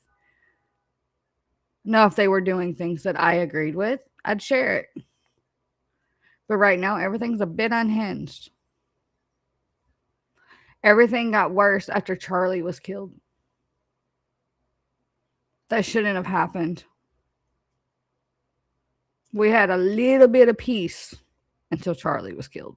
Speaker 2: No, if they were doing things that I agreed with, I'd share it. But right now, everything's a bit unhinged. Everything got worse after Charlie was killed. That shouldn't have happened. We had a little bit of peace until Charlie was killed.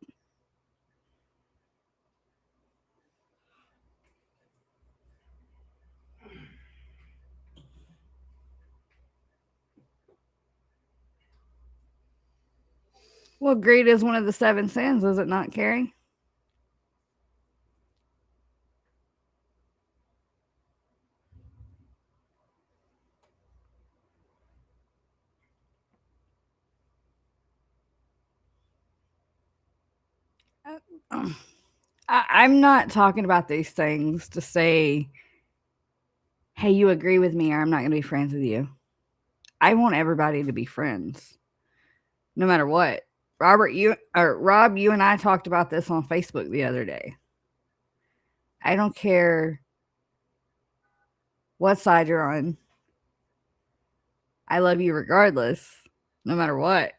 Speaker 2: Well, greed is one of the 7 sins, is it not, Carrie? I'm not talking about these things to say, hey, you agree with me or I'm not going to be friends with you. I want everybody to be friends, no matter what. Rob, you and I talked about this on Facebook the other day. I don't care what side you're on. I love you regardless, no matter what.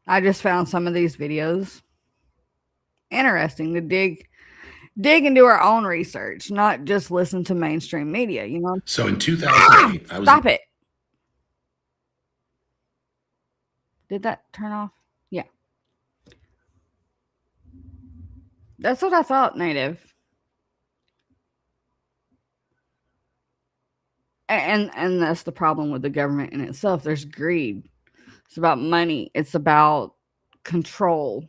Speaker 2: I just found some of these videos interesting to dig into our own research, not just listen to mainstream media, you know?
Speaker 9: So in 2008, I was...
Speaker 2: Stop it. Did that turn off? Yeah. That's what I thought, Native. And that's the problem with the government in itself. There's greed. It's about money. It's about control.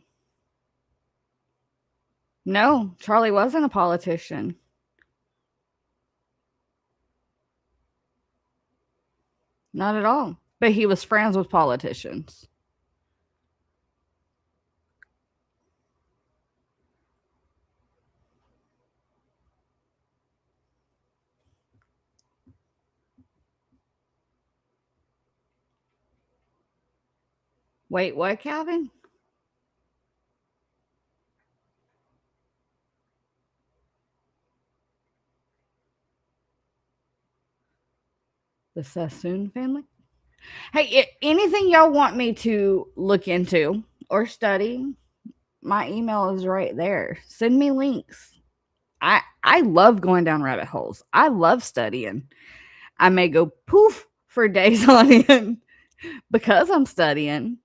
Speaker 2: No, Charlie wasn't a politician. Not at all. But he was friends with politicians. Wait, what, Calvin? The Sassoon family? Hey, anything y'all want me to look into or study, my email is right there. Send me links. I love going down rabbit holes. I love studying. I may go poof for days on end because I'm studying,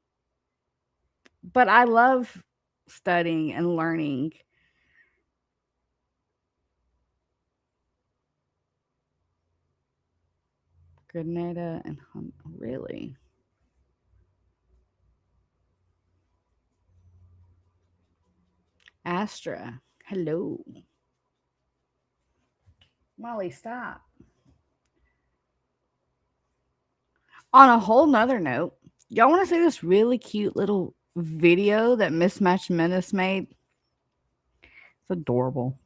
Speaker 2: but I love studying and learning. Grenada and really? Astra. Hello. Molly, stop. On a whole nother note, y'all want to see this really cute little video that Mismatched Menace made? It's adorable.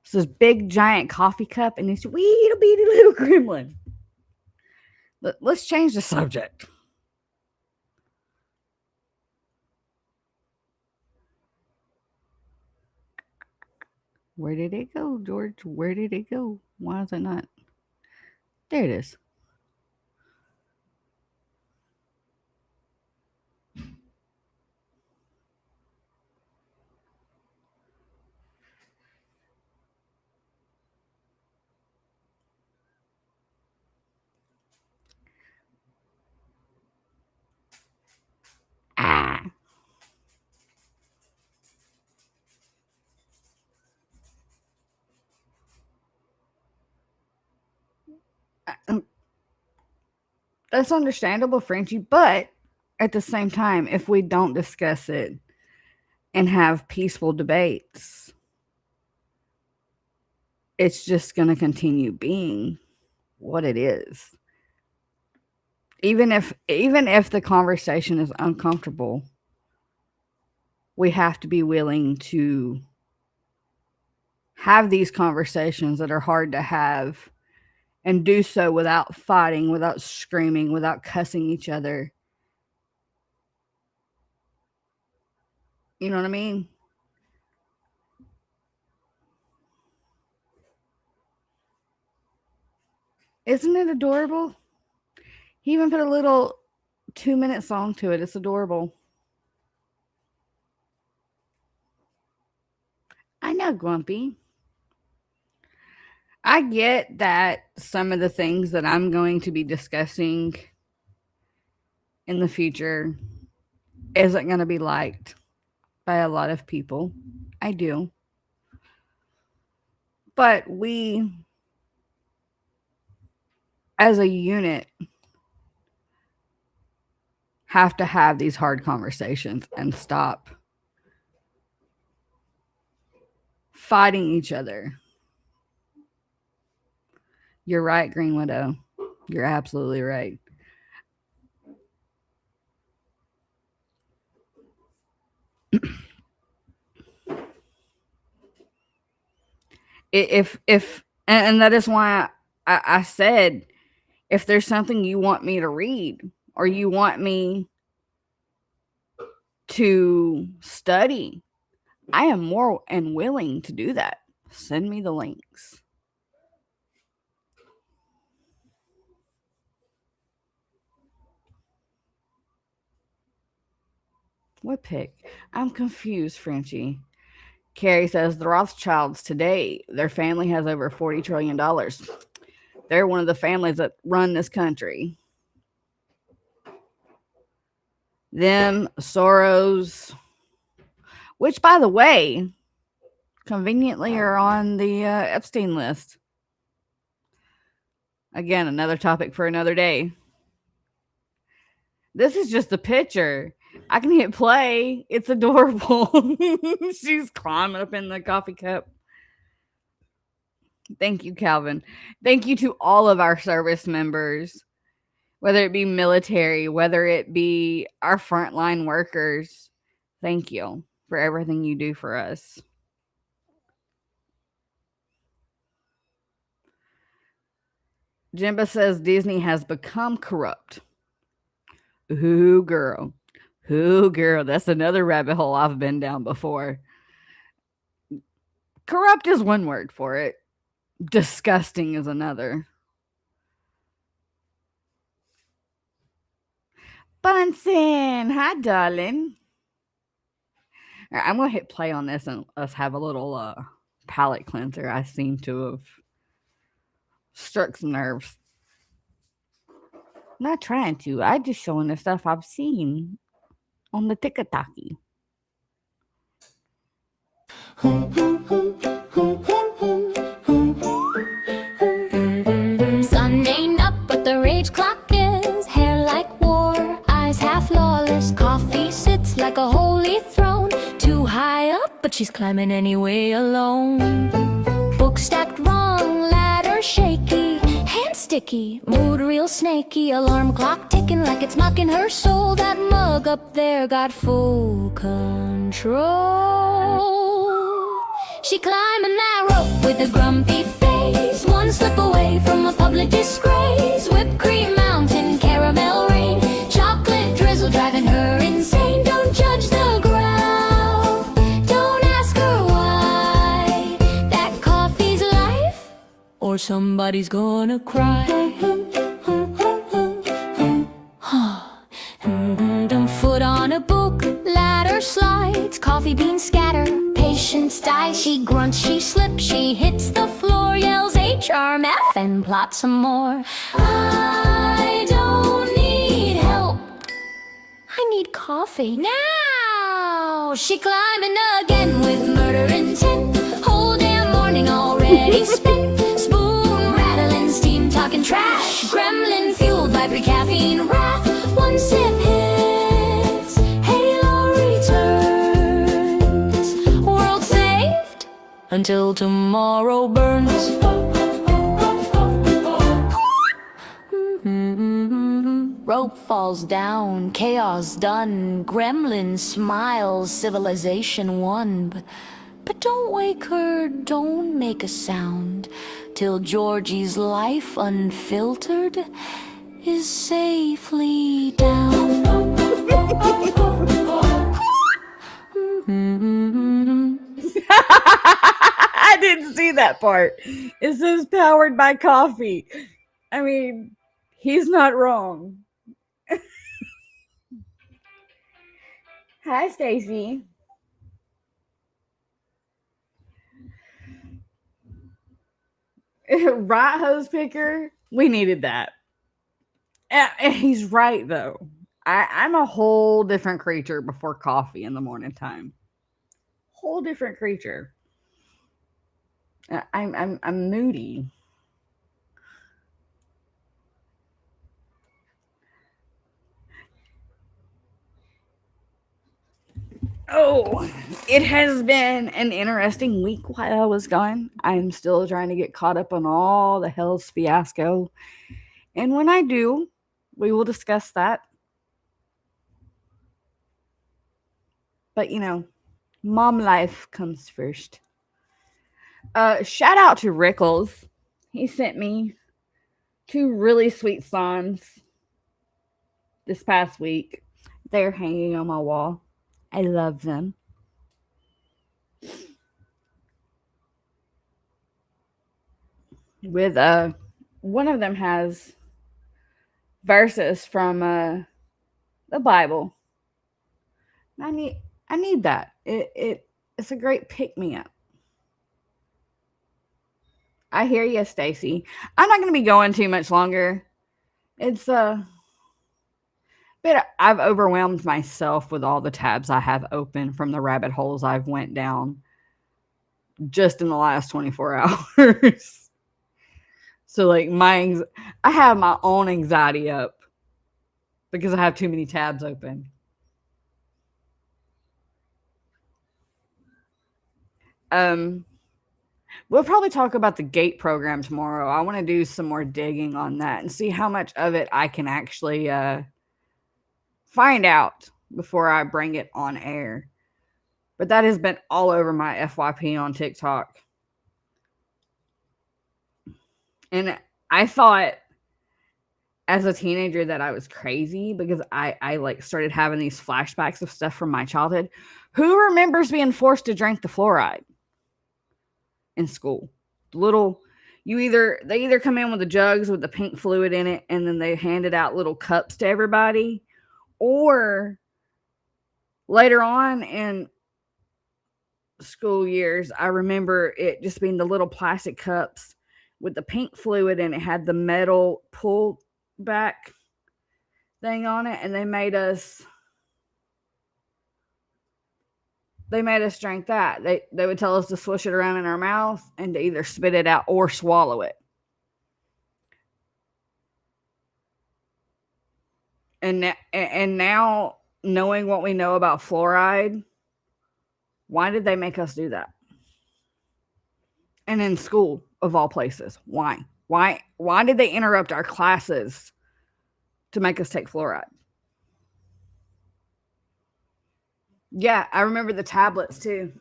Speaker 2: It's this big giant coffee cup and this wee little bitty little gremlin. Let's change the subject. Where did it go, George? Where did it go? Why is it not? There it is. That's understandable, Frenchie, but at the same time, if we don't discuss it and have peaceful debates, it's just going to continue being what it is. Even if the conversation is uncomfortable, we have to be willing to have these conversations that are hard to have and do so without fighting, without screaming, without cussing each other. You know what I mean? Isn't it adorable? He even put a little 2-minute song to it. It's adorable. I know, Grumpy. I get that some of the things that I'm going to be discussing in the future isn't going to be liked by a lot of people. I do. But we, as a unit, have to have these hard conversations and stop fighting each other. You're right, Green Widow. You're absolutely right. And that is why I said, if there's something you want me to read or you want me to study, I am more and willing to do that. Send me the links. What pick? I'm confused, Frenchie. Carrie says the Rothschilds today, their family has over $40 trillion. They're one of the families that run this country. Them, Soros, which, by the way, conveniently are on the Epstein list. Again, another topic for another day. This is just the picture. I can hit play. It's adorable. She's climbing up in the coffee cup. Thank you, Calvin. Thank you to all of our service members, whether it be military, whether it be our frontline workers. Thank you for everything you do for us. Jimba says Disney has become corrupt. Ooh, girl. Ooh, girl. That's another rabbit hole I've been down before. Corrupt is one word for it. Disgusting is another. Bunsen, hi, darling. All right, I'm going to hit play on this and let's have a little palate cleanser. I seem to have struck some nerves. I'm not trying to. I'm just showing the stuff I've seen on the TikTok.
Speaker 1: Sun ain't up, but the rage clock is. Hair like war, eyes half lawless. Coffee sits like a holy throne. Too high up, but she's climbing anyway alone. Book stacked wrong, ladder shaky. Hand sticky, mood real snaky. Alarm clock ticking like it's mocking her soul. That mug up there got full control. She climbing that rope with a grumpy face. One slip away from a public disgrace. Whipped cream mountain, caramel rain. Chocolate drizzle driving her insane. Don't judge the growl. Don't ask her why. That coffee's life, or somebody's gonna cry. Foot on a book, ladder slides. Coffee beans scatter, patience dies. She grunts, she slips, she hits the floor. Yells HRMF and plots some more. I don't need help, I need coffee now. She climbing again with murder intent. Whole damn morning already spent. Spoon rattling, steam talking trash. Gremlin fueled by Every caffeine wrath, one sip hits, halo returns. World saved until tomorrow burns. Rope falls down, chaos done, gremlin smiles, civilization won. But don't wake her, don't make a sound, till Georgie's life unfiltered is safely down.
Speaker 2: I didn't see that part. It says powered by coffee. I mean, he's not wrong. Hi, Stacy. Right, hose picker? We needed that. And he's right, though. I'm a whole different creature before coffee in the morning time. Whole different creature. I'm moody. Oh, it has been an interesting week while I was gone. I'm still trying to get caught up on all the hell's fiasco. And when I do, we will discuss that. But, you know, mom life comes first. Shout out to Rickles. He sent me 2 really sweet songs this past week. They're hanging on my wall. I love them. With one of them has verses from the Bible. I need that. It's a great pick me up. I hear you, Stacy. I'm not going to be going too much longer. It's but I've overwhelmed myself with all the tabs I have open from the rabbit holes I've went down just in the last 24 hours. So like I have my own anxiety up because I have too many tabs open. We'll probably talk about the GATE program tomorrow. I want to do some more digging on that and see how much of it I can actually find out before I bring it on air. But that has been all over my FYP on TikTok. And I thought as a teenager that I was crazy because I like started having these flashbacks of stuff from my childhood. Who remembers being forced to drink the fluoride in school? They either come in with the jugs with the pink fluid in it and then they handed out little cups to everybody, or later on in school years, I remember it just being the little plastic cups with the pink fluid and it had the metal pull back thing on it, and they made us drink that. They would tell us to swish it around in our mouth and to either spit it out or swallow it. And now knowing what we know about fluoride, why did they make us do that? And in school, of all places, why? Why did they interrupt our classes to make us take fluoride? Yeah, I remember the tablets too.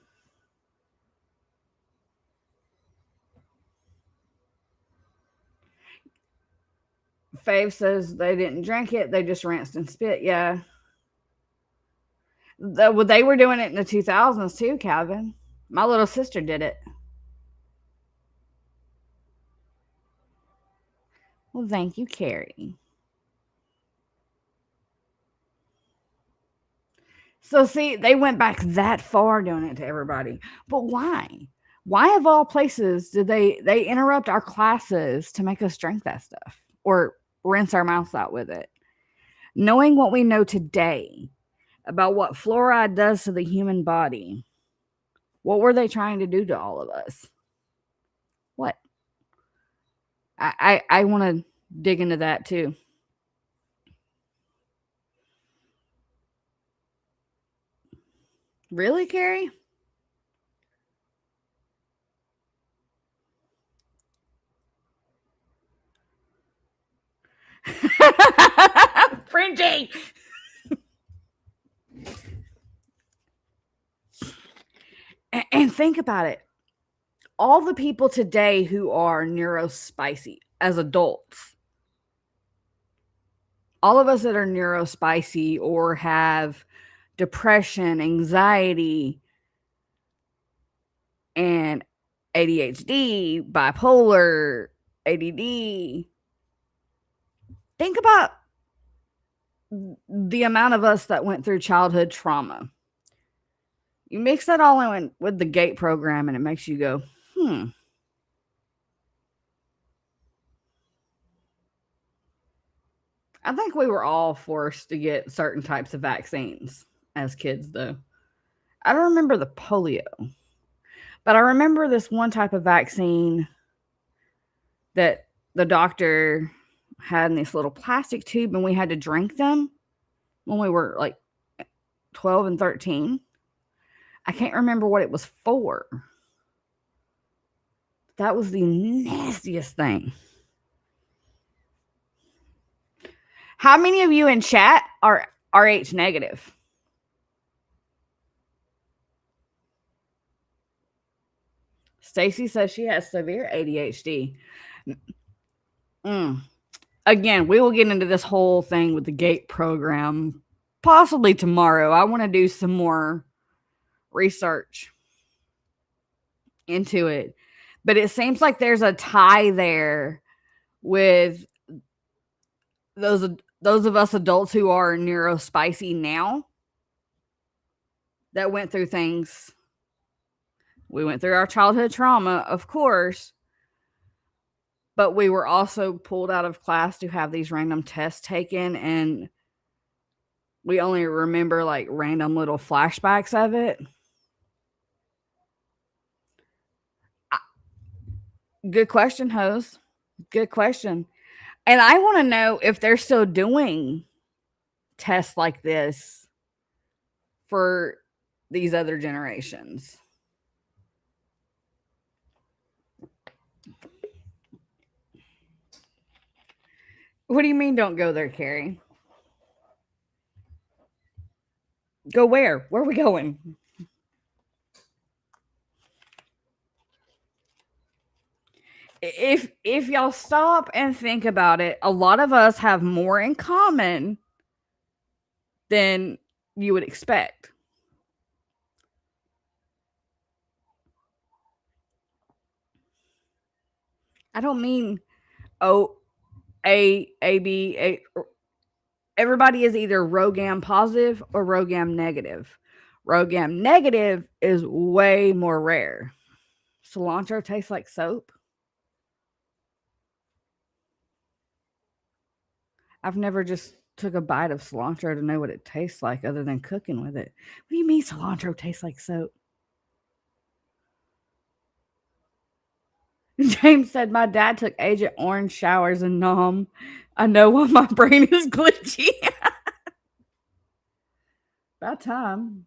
Speaker 2: Fave says they didn't drink it. They just rinsed and spit. Yeah. They were doing it in the 2000s too, Calvin. My little sister did it. Well, thank you, Carrie. So see, they went back that far doing it to everybody. But why? Why of all places did they interrupt our classes to make us drink that stuff or rinse our mouths out with it? Knowing what we know today about what fluoride does to the human body, what were they trying to do to all of us? What? I want to dig into that too. Really, Carrie? Fringy. And think about it. All the people today who are neurospicy as adults, all of us that are neurospicy or have depression, anxiety, and ADHD, bipolar, ADD, think about the amount of us that went through childhood trauma. You mix that all in with the GATE program and it makes you go, I think we were all forced to get certain types of vaccines as kids, though. I don't remember the polio, but I remember this one type of vaccine that the doctor had in this little plastic tube, and we had to drink them when we were like 12 and 13. I can't remember what it was for. That was the nastiest thing. How many of you in chat are Rh negative? Stacy says she has severe ADHD. Again, we will get into this whole thing with the GATE program possibly tomorrow. I want to do some more research into it. But it seems like there's a tie there with those of us adults who are neurospicy now that went through things. We went through our childhood trauma, of course, but we were also pulled out of class to have these random tests taken, and we only remember like random little flashbacks of it. Good question, Hose. Good question. And I want to know if they're still doing tests like this for these other generations. What do you mean don't go there, Carrie? Go where? Where are we going? If y'all stop and think about it, a lot of us have more in common than you would expect. I don't mean A, B, A. Everybody is either ROGAM positive or ROGAM negative. ROGAM negative is way more rare. Cilantro tastes like soap. I've never just took a bite of cilantro to know what it tastes like other than cooking with it. What do you mean cilantro tastes like soap? James said, my dad took Agent Orange showers and numb. I know why my brain is glitchy. About time.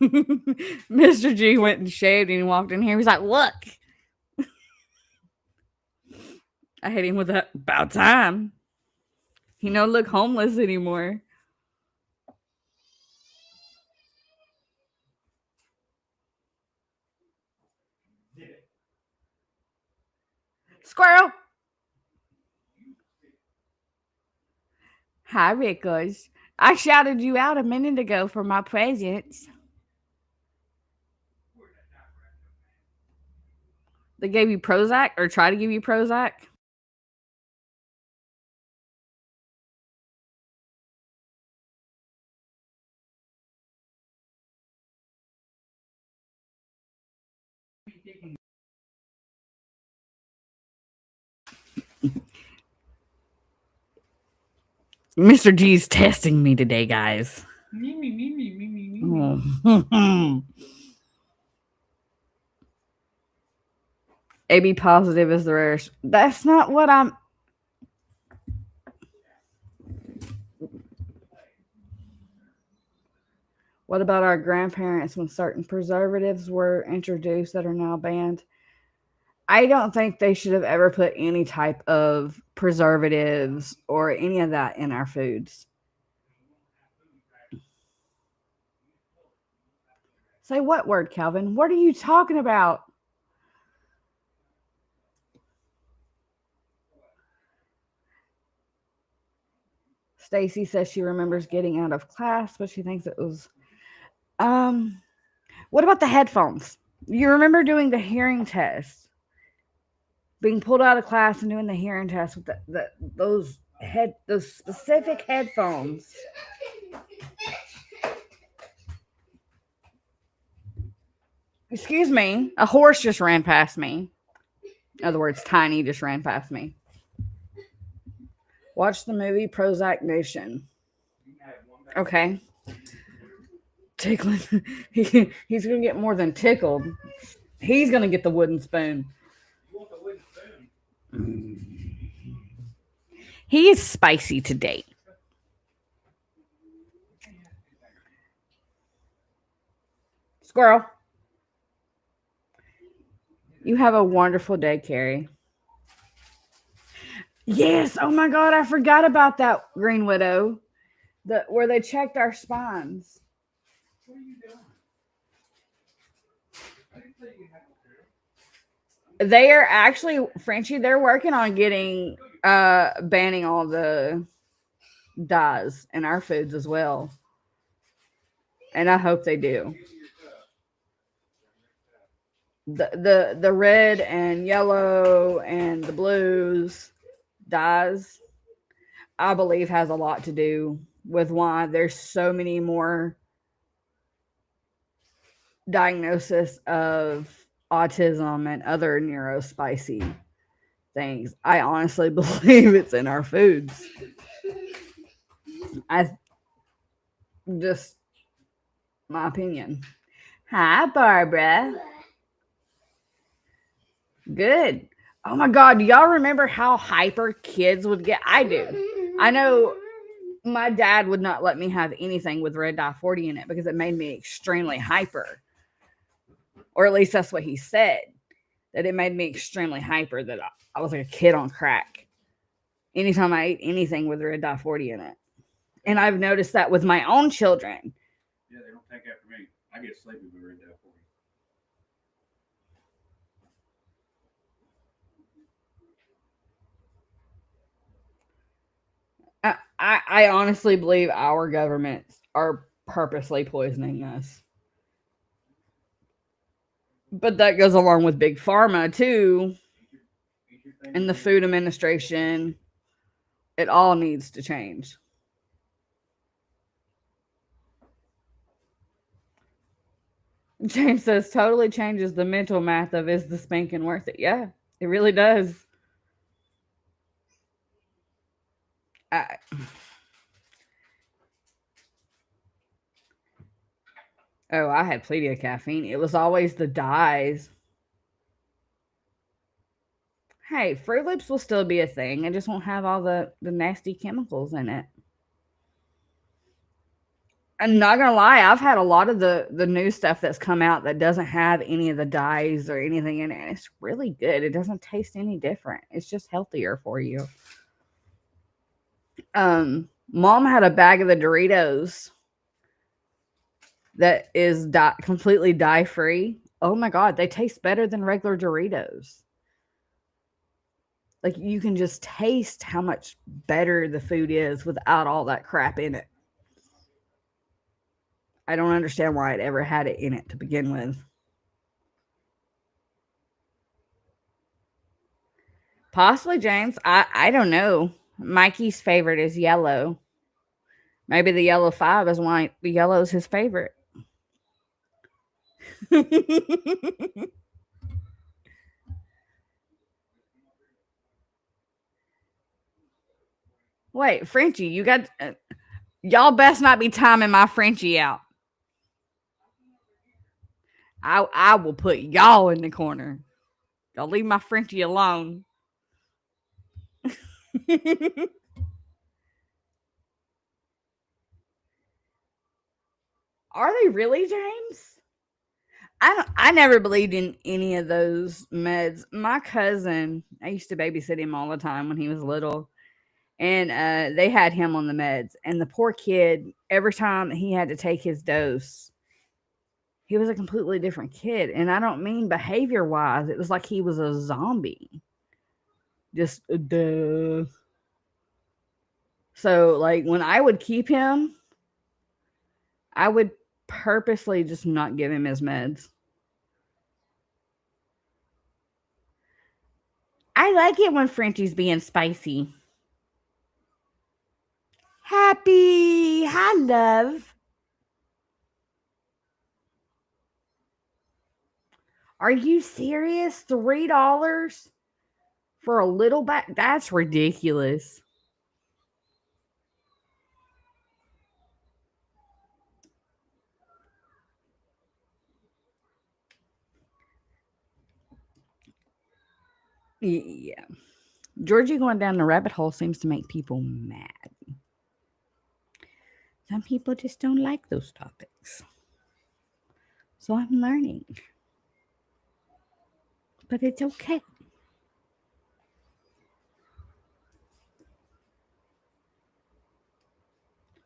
Speaker 2: Mr. G went and shaved and he walked in here. He's like, look. I hit him with that about time. He don't look homeless anymore. Squirrel. Hi, Rickles. I shouted you out a minute ago for my presents. They gave you Prozac or try to give you Prozac? Mr. G's testing me today, guys. Oh. AB positive is the rarest. That's not what I'm. What about our grandparents when certain preservatives were introduced that are now banned? I don't think they should have ever put any type of preservatives or any of that in our foods. Say what word, Calvin? What are you talking about? Stacy says she remembers getting out of class, but she thinks it was what about the headphones? You remember doing the hearing test? Being pulled out of class and doing the hearing test with those specific headphones. Excuse me, a horse just ran past me. In other words, Tiny just ran past me. Watch the movie Prozac Nation. Okay. Tickling. He's going to get more than tickled. He's going to get the wooden spoon. He is spicy today. Squirrel. You have a wonderful day, Carrie. Yes. Oh my God. I forgot about that, Green Widow. Where they checked our spines. What are you doing? They are actually, Frenchie, they're working on getting, banning all the dyes in our foods as well. And I hope they do. The red and yellow and the blues dyes, I believe, has a lot to do with why there's so many more diagnosis of autism and other neurospicy things. I honestly believe it's in our foods. Just my opinion. Hi, Barbara. Good. Oh my God, do y'all remember how hyper kids would get? I do. I know my dad would not let me have anything with red dye 40 in it because it made me extremely hyper. Or at least that's what he said. That it made me extremely hyper, that I was like a kid on crack. Anytime I ate anything with red dye 40 in it. And I've noticed that with my own children.
Speaker 4: Yeah, they don't take after me. I get sleepy with red dye 40.
Speaker 2: I honestly believe our governments are purposely poisoning us. But that goes along with Big Pharma, too. And the Food Administration. It all needs to change. James says, totally changes the mental math of is the spanking worth it? Yeah, it really does. I had plenty of caffeine. It was always the dyes. Hey, Fruit Loops will still be a thing. It just won't have all the nasty chemicals in it. I'm not gonna lie, I've had a lot of the new stuff that's come out that doesn't have any of the dyes or anything in it. And it's really good. It doesn't taste any different. It's just healthier for you. Mom had a bag of the Doritos that is completely dye free. Oh my God, they taste better than regular Doritos. Like, you can just taste how much better the food is without all that crap in it. I don't understand why I'd ever had it in it to begin with. Possibly, James. I don't know. Mikey's favorite is yellow. Maybe the yellow 5 is why the yellow is his favorite. Wait, Frenchie, you got... y'all best not be timing my Frenchie out. I will put y'all in the corner. Y'all leave my Frenchie alone. Are they really, James? I never believed in any of those meds. My cousin, I used to babysit him all the time when he was little, and they had him on the meds. And the poor kid, every time he had to take his dose, he was a completely different kid. And I don't mean behavior wise; it was like he was a zombie. Just duh. So, like when I would keep him, I would purposely just not give him his meds. I like it when Frenchie's being spicy. Happy. Hi, love. Are you serious? $3 for a little bag? That's ridiculous. Yeah. Georgie going down the rabbit hole seems to make people mad. Some people just don't like those topics. So I'm learning. But it's okay.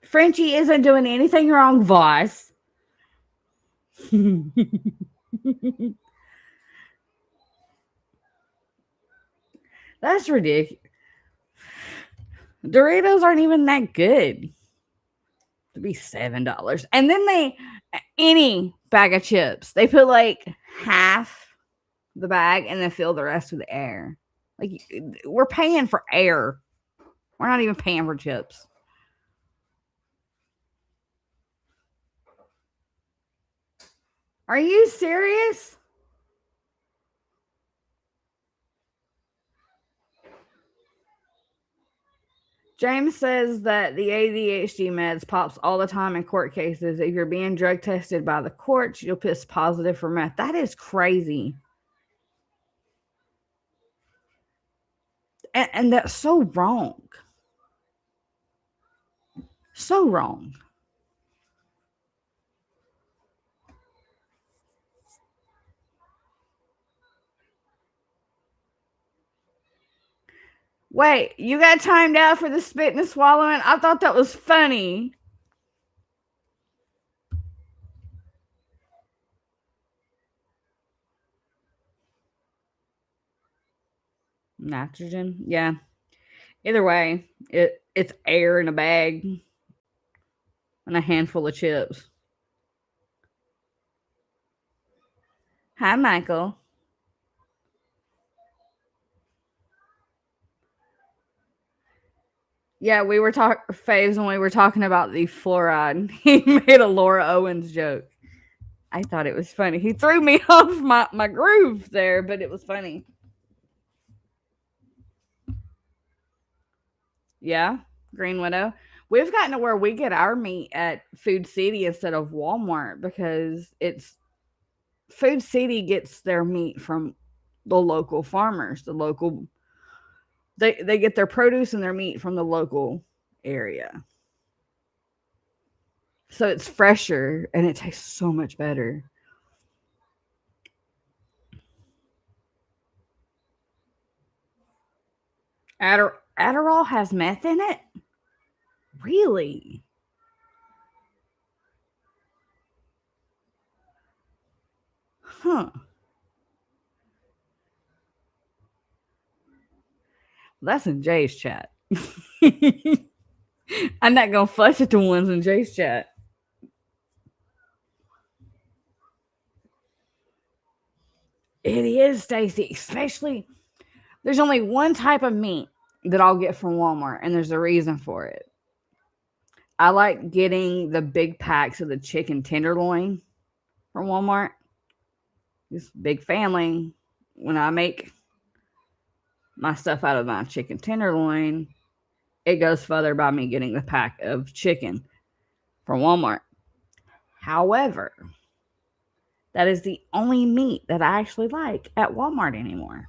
Speaker 2: Frenchie isn't doing anything wrong, Voss. That's ridiculous. Doritos aren't even that good to be $7. And then any bag of chips, they put like half the bag and then fill the rest with air. Like we're paying for air. We're not even paying for chips. Are you serious? James says that the ADHD meds pops all the time in court cases. If you're being drug tested by the courts, you'll piss positive for meth. That is crazy. And that's so wrong. So wrong. Wait, you got timed out for the spitting and swallowing? I thought that was funny. Nitrogen, yeah. Either way, it's air in a bag and a handful of chips. Hi, Michael. Yeah, we were talking, Faves, when we were talking about the fluoride. He made a Laura Owens joke. I thought it was funny. He threw me off my groove there, but it was funny. Yeah, Green Widow. We've gotten to where we get our meat at Food City instead of Walmart because it's Food City gets their meat from the local farmers, the local they get their produce and their meat from the local area. So it's fresher and it tastes so much better. Adderall has meth in it? Really? Huh. That's in Jay's chat. I'm not going to fuss at the ones in Jay's chat. It is, Stacy. Especially, there's only one type of meat that I'll get from Walmart, and there's a reason for it. I like getting the big packs of the chicken tenderloin from Walmart. This big family, when I make my stuff out of my chicken tenderloin, it goes further by me getting the pack of chicken from Walmart. However, that is the only meat that I actually like at Walmart anymore.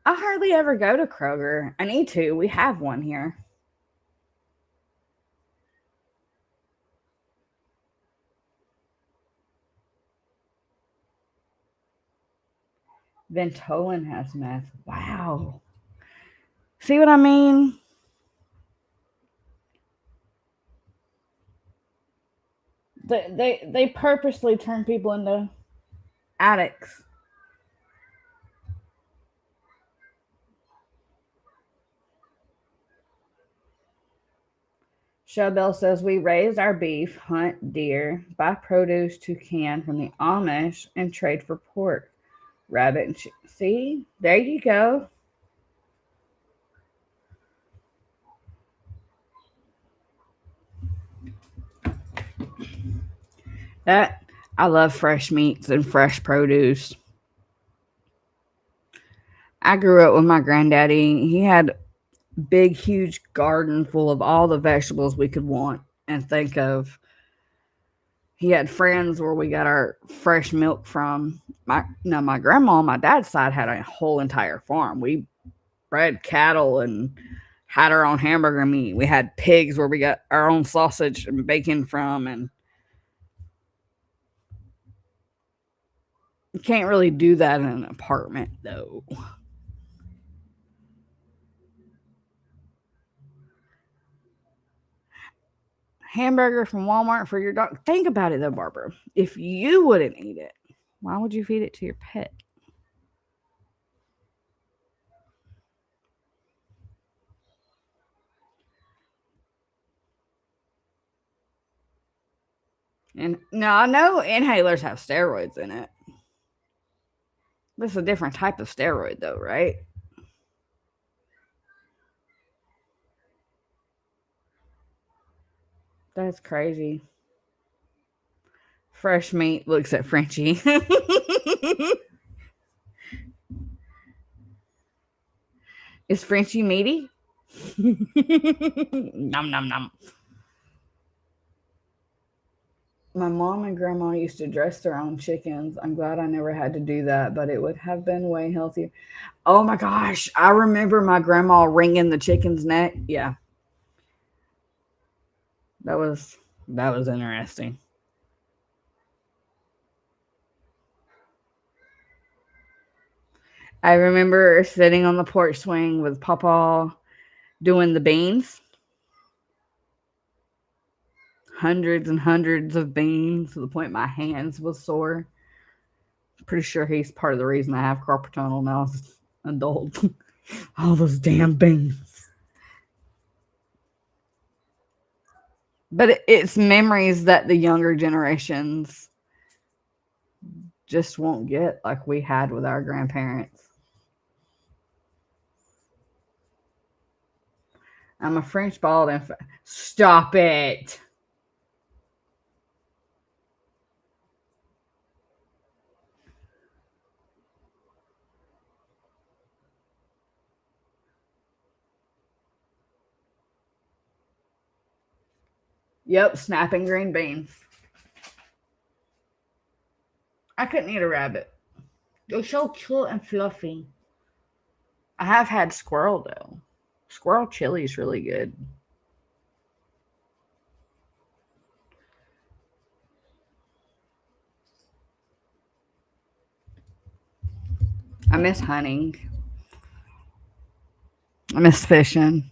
Speaker 2: I hardly ever go to Kroger. I need to. We have one here. Ventolin has meth. Wow. See what I mean? They purposely turn people into addicts. Showbell says we raised our beef, hunt deer, buy produce to can from the Amish, and trade for pork, rabbit, and see, there you go. That I love fresh meats and fresh produce. I grew up with my granddaddy. He had big, huge garden full of all the vegetables we could want and think of. He had friends where we got our fresh milk from. My grandma on my dad's side had a whole entire farm. We bred cattle and had our own hamburger meat. We had pigs where we got our own sausage and bacon from, and you can't really do that in an apartment though. Hamburger from Walmart for your dog. Think about it though, Barbara. If you wouldn't eat it, why would you feed it to your pet? And now I know inhalers have steroids in it. This is a different type of steroid though, right? That's crazy. Fresh meat looks at Frenchie. Is Frenchie meaty? Nom nom nom. My mom and grandma used to dress their own chickens. I'm glad I never had to do that, but it would have been way healthier. Oh my gosh. I remember my grandma wringing the chicken's neck. Yeah. That was interesting. I remember sitting on the porch swing with Papa doing the beans. Hundreds and hundreds of beans to the point my hands was sore. Pretty sure he's part of the reason I have carpal tunnel now as an adult. All those damn beans. But it's memories that the younger generations just won't get like we had with our grandparents. I'm a French bald and stop it. Yep, snapping green beans. I couldn't eat a rabbit. They're so cute and fluffy. I have had squirrel though. Squirrel chili is really good. I miss hunting. I miss fishing.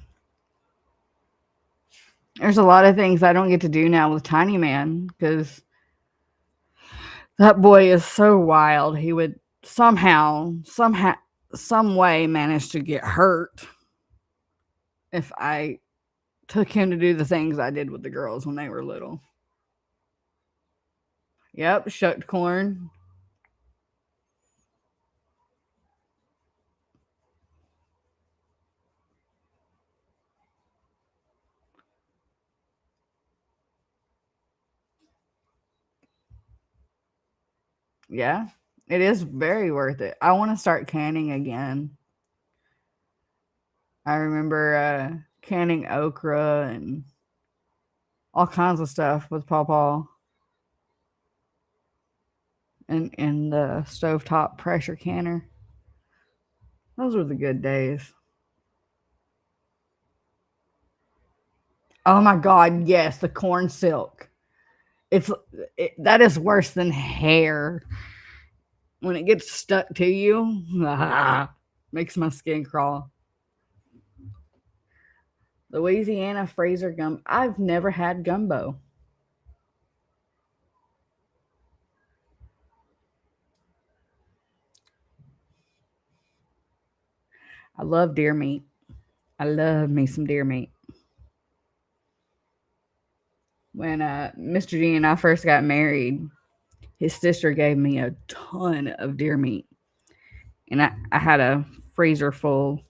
Speaker 2: There's a lot of things I don't get to do now with Tiny Man because that boy is so wild. He would some way manage to get hurt if I took him to do the things I did with the girls when they were little. Yep, shucked corn. Yeah, it is very worth it. I want to start canning again. I remember canning okra and all kinds of stuff with Pawpaw and in the stovetop pressure canner. Those were the good days. Oh my God, yes, the corn silk. That is worse than hair. when it gets stuck to you, makes my skin crawl. Louisiana Fraser gum. I've never had gumbo. I love deer meat. I love me some deer meat. When Mr. G and I first got married, his sister gave me a ton of deer meat. And I had a freezer full.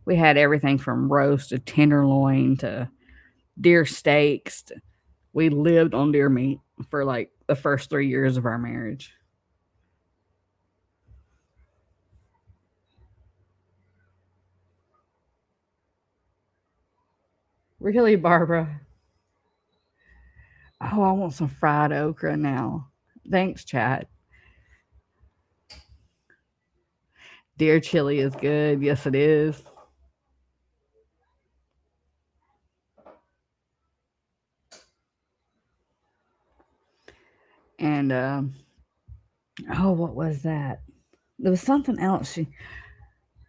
Speaker 2: We had everything from roast to tenderloin to deer steaks. We lived on deer meat for like the first 3 years of our marriage. Really, Barbara? Oh, I want some fried okra now. Thanks, chat. Deer chili is good. Yes, it is. And oh, what was that? There was something else. I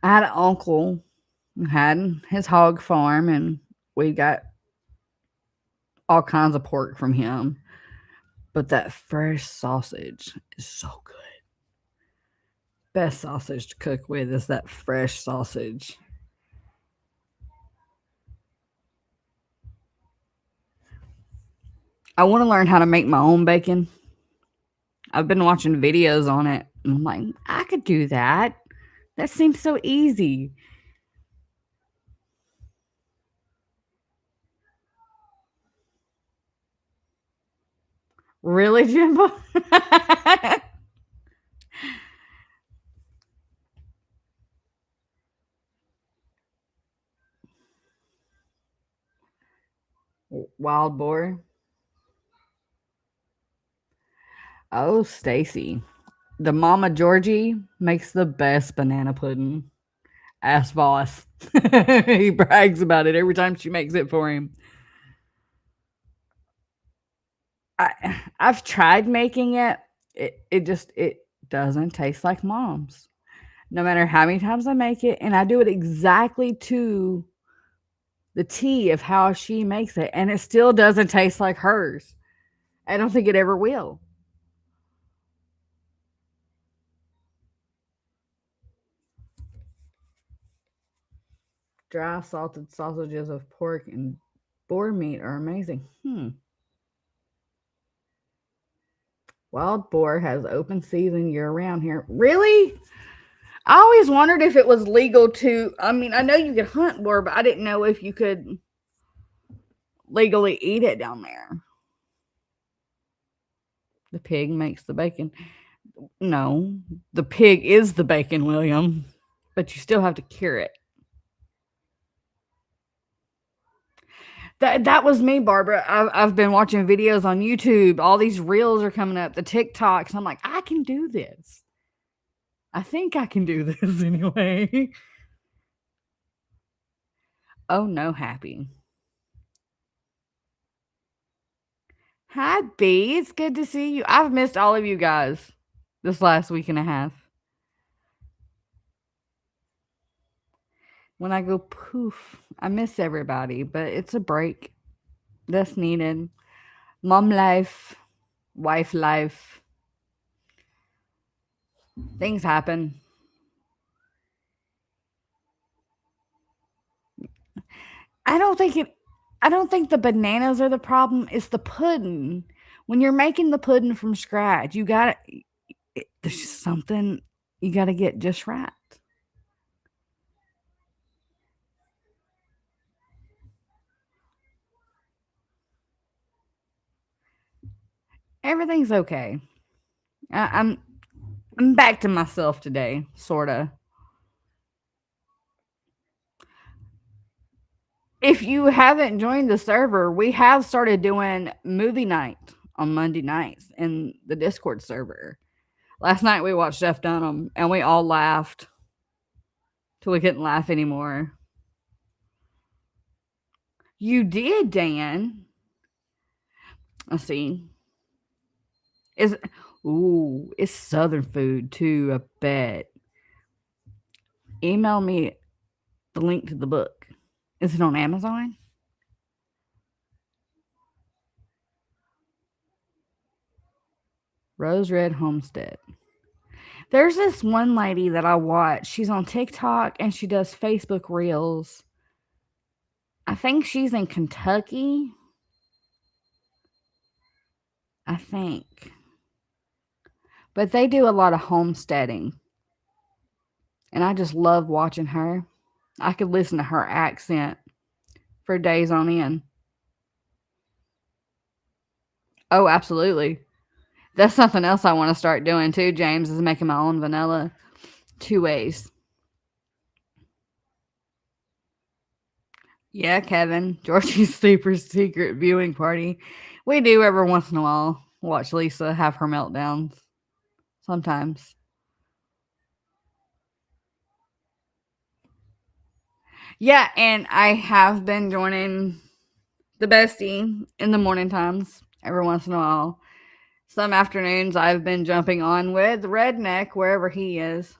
Speaker 2: had an uncle who had his hog farm, and we got all kinds of pork from him. But that fresh sausage is so good. Best sausage to cook with is that fresh sausage. I want to learn how to make my own bacon. I've been watching videos on it, and I'm like, I could do that. That seems so easy. Really, Jimbo? Wild boar. Oh, Stacy. The mama Georgie makes the best banana pudding. Ask boss. He brags about it every time she makes it for him. I've tried making it. It doesn't taste like mom's. No matter how many times I make it, and I do it exactly to the T of how she makes it, and it still doesn't taste like hers. I don't think it ever will. Dry salted sausages of pork and boar meat are amazing. Wild boar has open season year round here. Really? I always wondered if it was legal to. I mean, I know you could hunt boar, but I didn't know if you could legally eat it down there. The pig makes the bacon. No, the pig is the bacon, William. But you still have to cure it. That was me, Barbara. I've been watching videos on YouTube. All these reels are coming up, the TikToks. I'm like, I can do this. I think I can do this anyway. Oh, no, Happy. Hi, B. It's good to see you. I've missed all of you guys this last week and a half. When I go poof, I miss everybody, but it's a break that's needed. Mom life, wife life. Things happen. I don't think the bananas are the problem. It's the pudding. When you're making the pudding from scratch, there's just something you got to get just right. Everything's okay. I'm back to myself today, sorta. If you haven't joined the server, we have started doing movie night on Monday nights in the Discord server. Last night we watched Jeff Dunham and we all laughed till we couldn't laugh anymore. You did, Dan. Let's see. Ooh, it's Southern food too, I bet. Email me the link to the book. Is it on Amazon? Rose Red Homestead. There's this one lady that I watch. She's on TikTok and she does Facebook Reels. I think she's in Kentucky. I think. But they do a lot of homesteading. And I just love watching her. I could listen to her accent for days on end. Oh, absolutely. That's something else I want to start doing too, James, is making my own vanilla 2 ways. Yeah, Kevin. Georgie's super secret viewing party. We do every once in a while watch Lisa have her meltdowns. Sometimes. Yeah, and I have been joining the bestie in the morning times every once in a while. Some afternoons I've been jumping on with Redneck wherever he is.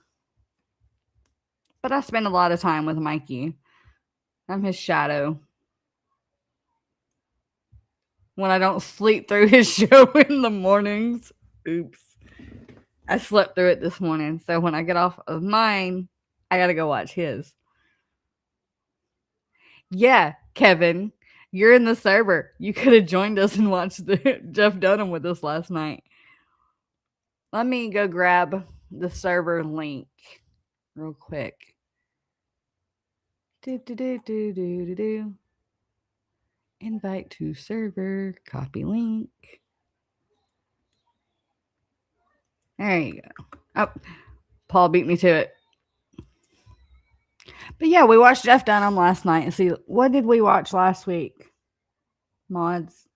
Speaker 2: But I spend a lot of time with Mikey. I'm his shadow. When I don't sleep through his show in the mornings. Oops. I slept through it this morning. So when I get off of mine, I got to go watch his. Yeah, Kevin, you're in the server. You could have joined us and watched the Jeff Dunham with us last night. Let me go grab the server link real quick. Invite to server, copy link. There you go. Oh, Paul beat me to it. But yeah, we watched Jeff Dunham last night. And see, what did we watch last week? Mods.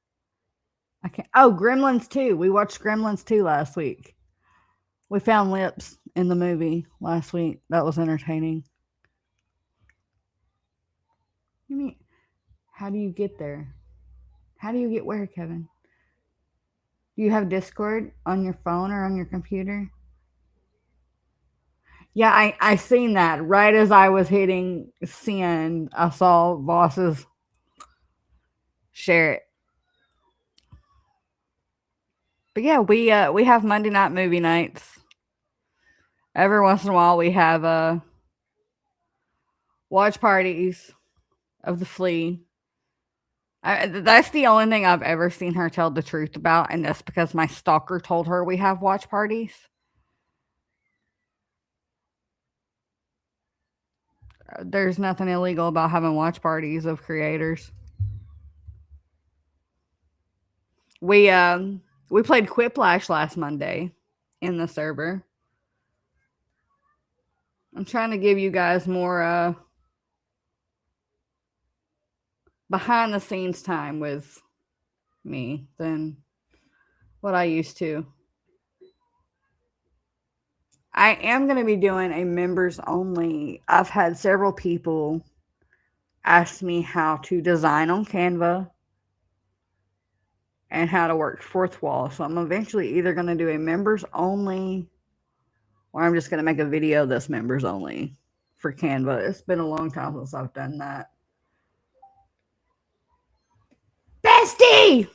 Speaker 2: I can't. Oh, Gremlins 2. We watched Gremlins 2 last week. We found lips in the movie last week. That was entertaining. You mean, how do you get there? How do you get where, Kevin? Do you have Discord on your phone or on your computer? Yeah, I seen that. Right as I was hitting send, I saw Voss's share it. But yeah, we have Monday night movie nights. Every once in a while we have watch parties of the flea. That's the only thing I've ever seen her tell the truth about, and that's because my stalker told her we have watch parties. There's nothing illegal about having watch parties of creators. We played Quiplash last Monday in the server. I'm trying to give you guys more behind the scenes time with me than what I used to. I am going to be doing a members only. I've had several people ask me how to design on Canva and how to work fourth wall. So I'm eventually either going to do a members only or I'm just going to make a video that's members only for Canva. It's been a long time since I've done that. Bestie!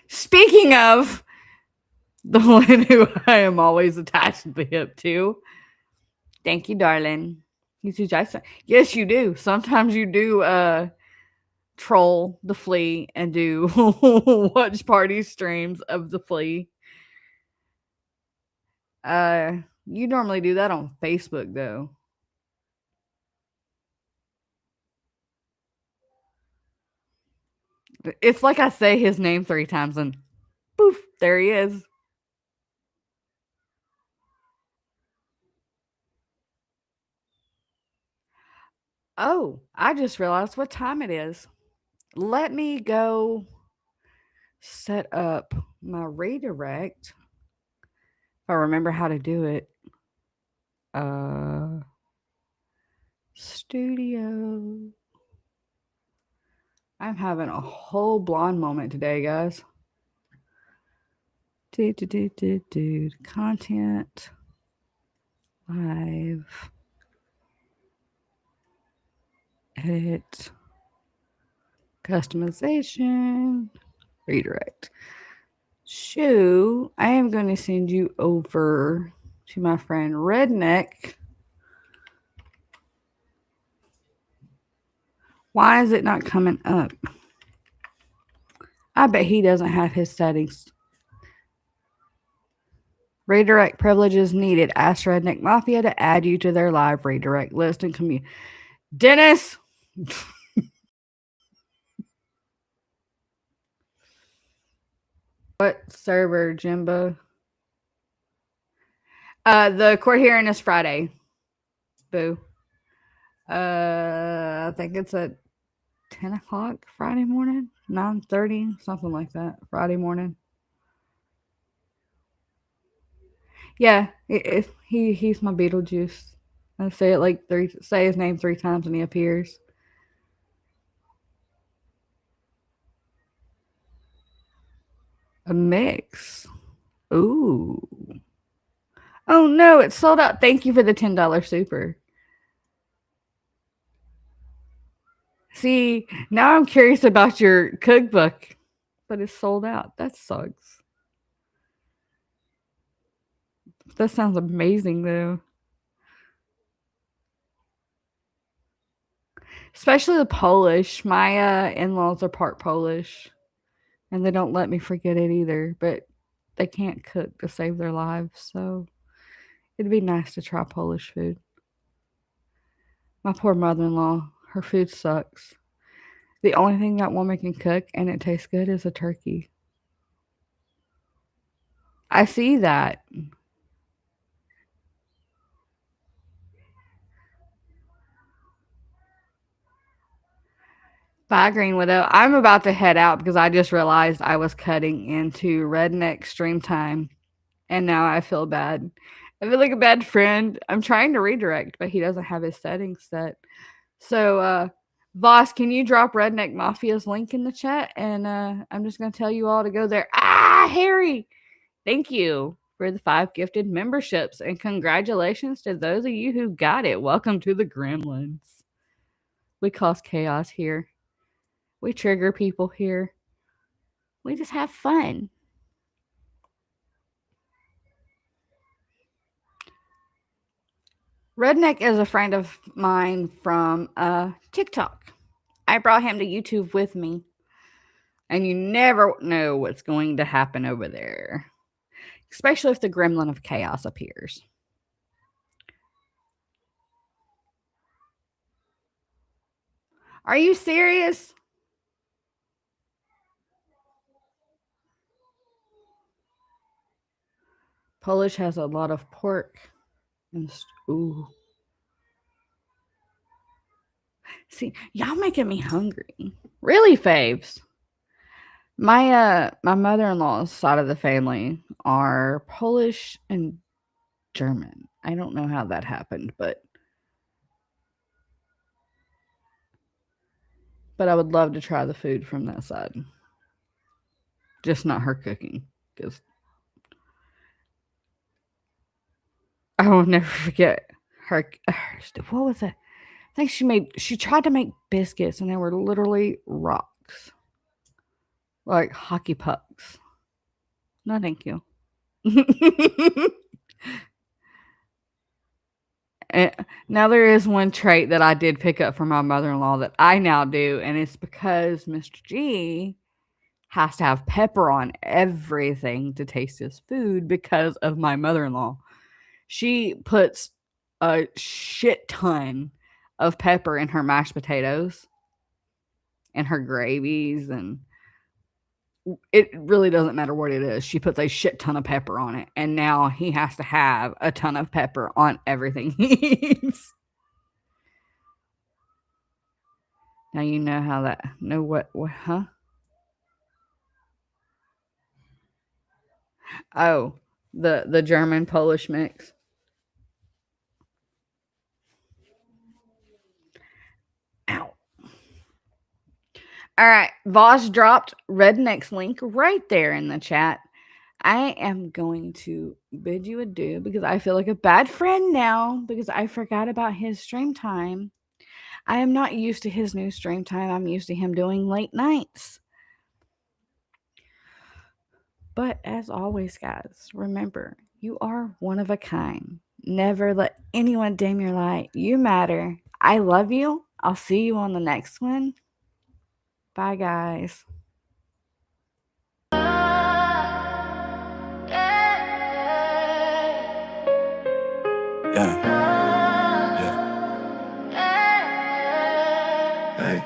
Speaker 2: Speaking of the one who I am always attached the hip to. Thank you, darling. You too, Jason. Yes, you do. Sometimes you do troll the flea and do watch party streams of the flea. You normally do that on Facebook though. It's like I say his name 3 times and poof, there he is. Oh, I just realized what time it is. Let me go set up my redirect. If I remember how to do it. Studio. I'm having a whole blonde moment today, guys. Content. Live. Edit. Customization. Redirect. So, I am going to send you over to my friend Redneck. Why is it not coming up? I bet he doesn't have his settings. Redirect privileges needed. Ask Redneck Mafia to add you to their live redirect list and community. Dennis! What server, Jimbo? The court hearing is Friday. Boo. I think it's at 10 o'clock Friday morning, 9:30, something like that. Friday morning. Yeah, he's my Beetlejuice. I say it like say his name 3 times and he appears. A mix. Ooh. Oh no, it's sold out. Thank you for the $10 super. See, now I'm curious about your cookbook, but it's sold out. That sucks. That sounds amazing though. Especially the Polish. My in-laws are part Polish. And they don't let me forget it either. But they can't cook to save their lives. So it'd be nice to try Polish food. My poor mother-in-law. Her food sucks. The only thing that woman can cook and it tastes good is a turkey. I see that. Bye, Green Widow. I'm about to head out because I just realized I was cutting into Redneck stream time. And now I feel bad. I feel like a bad friend. I'm trying to redirect, but he doesn't have his settings set. So, Voss, can you drop Redneck Mafia's link in the chat? And I'm just going to tell you all to go there. Ah, Harry! Thank you for the 5 gifted memberships. And congratulations to those of you who got it. Welcome to the Gremlins. We cause chaos here. We trigger people here. We just have fun. Redneck is a friend of mine from TikTok. I brought him to YouTube with me. And you never know what's going to happen over there. Especially if the Gremlin of Chaos appears. Are you serious? Polish has a lot of pork. And ooh. See, y'all making me hungry. Really, faves? My mother-in-law's side of the family are Polish and German. I don't know how that happened, but I would love to try the food from that side. Just not her cooking, because I will never forget her. What was it? I think she tried to make biscuits and they were literally rocks. Like hockey pucks. No, thank you. Now there is one trait that I did pick up from my mother-in-law that I now do, and it's because Mr. G has to have pepper on everything to taste his food because of my mother-in-law. She puts a shit ton of pepper in her mashed potatoes and her gravies, and it really doesn't matter what it is. She puts a shit ton of pepper on it, and now he has to have a ton of pepper on everything he eats. Now you know how that. Know what? Huh? Oh, the German Polish mix. Ow. All right, Voss dropped Redneck's link right there in the chat. I am going to bid you adieu because I feel like a bad friend now because I forgot about his stream time. I am not used to his new stream time. I'm used to him doing late nights. But as always, guys, remember, you are one of a kind. Never let anyone dim your light. You matter. I love you. I'll see you on the next one. Bye, guys.
Speaker 9: Yeah. Hey.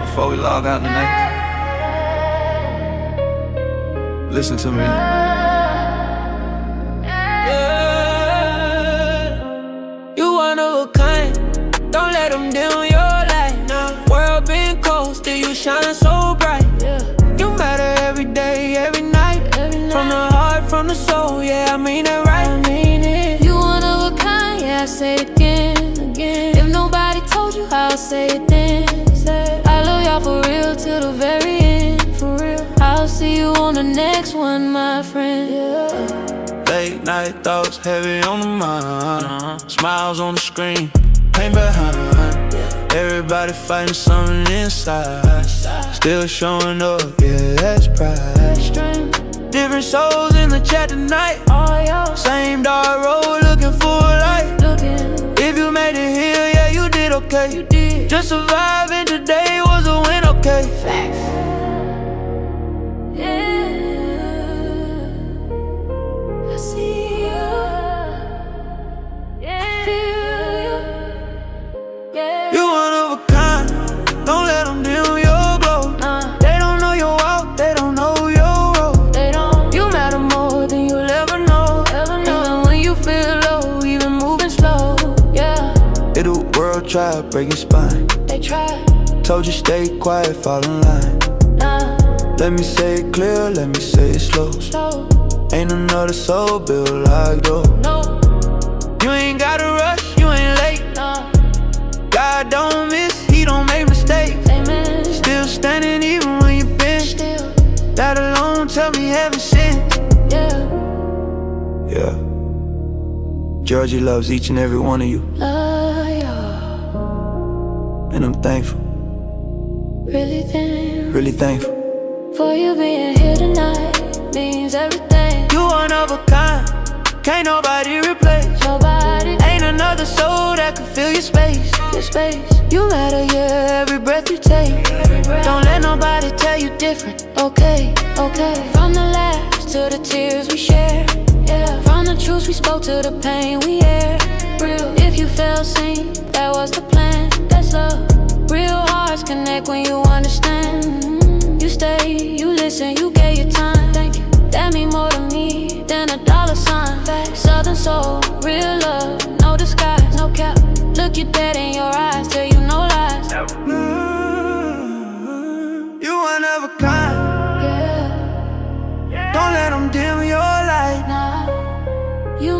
Speaker 9: Before we log out tonight, listen to me.
Speaker 10: You one of a kind. Don't let them dim your light. World been cold, still you shine so bright. You matter every day, every night. From the heart, from the soul, yeah, I mean it right.
Speaker 1: You one of a kind, yeah, I say it again. If nobody told you, I'll say it then. I love y'all for real till the very end. For real, I'll see you on the next one, my friend.
Speaker 9: Late night thoughts heavy on the mind. Smiles on the screen, pain behind. Everybody fighting something inside. Still showing up, yeah, that's pride. Different souls in the chat tonight. Same dark road looking for a light. If you made it here, yeah, you did okay. Just surviving today was a win, okay.
Speaker 1: I see you, I feel you,
Speaker 9: You one of a kind, don't let them dim your glow. They don't know your walk, they don't know your road.
Speaker 1: you matter more than you'll ever know. Even when you feel low, even moving slow, yeah.
Speaker 9: Did the world try to break your spine?
Speaker 1: They try,
Speaker 9: Told you stay quiet, fall in line. Let me say it clear, let me say it slow. Ain't another soul built like though.
Speaker 1: no,
Speaker 9: You ain't gotta rush, you ain't late. God don't miss, he don't make mistakes.
Speaker 1: amen.
Speaker 9: Still standing even when you been.
Speaker 1: Still,
Speaker 9: That alone tell me heaven sent.
Speaker 1: yeah,
Speaker 9: Yeah. Georgie loves each and every one of you,
Speaker 1: love y'all.
Speaker 9: and I'm thankful,
Speaker 1: Really think
Speaker 9: really thankful.
Speaker 1: for you being here tonight means everything.
Speaker 9: You one of a kind, can't nobody replace.
Speaker 1: Nobody,
Speaker 9: Ain't another soul that can fill your space.
Speaker 1: your space,
Speaker 9: You matter, yeah, every breath you take. Don't let nobody tell you different.
Speaker 1: okay. From the laughs to the tears we share, yeah. From the truths we spoke to the pain we air. Real, if you felt seen, that was the plan. That's love. Real hearts connect when you understand. You stay, you listen, you gave your time. Thank you. That mean more to me than a dollar sign. Southern soul, real love, no disguise, no cap. Look you dead in your eyes till you know lies.
Speaker 9: You one of a kind,
Speaker 1: Yeah,
Speaker 9: don't let them dim your light.
Speaker 1: nah, you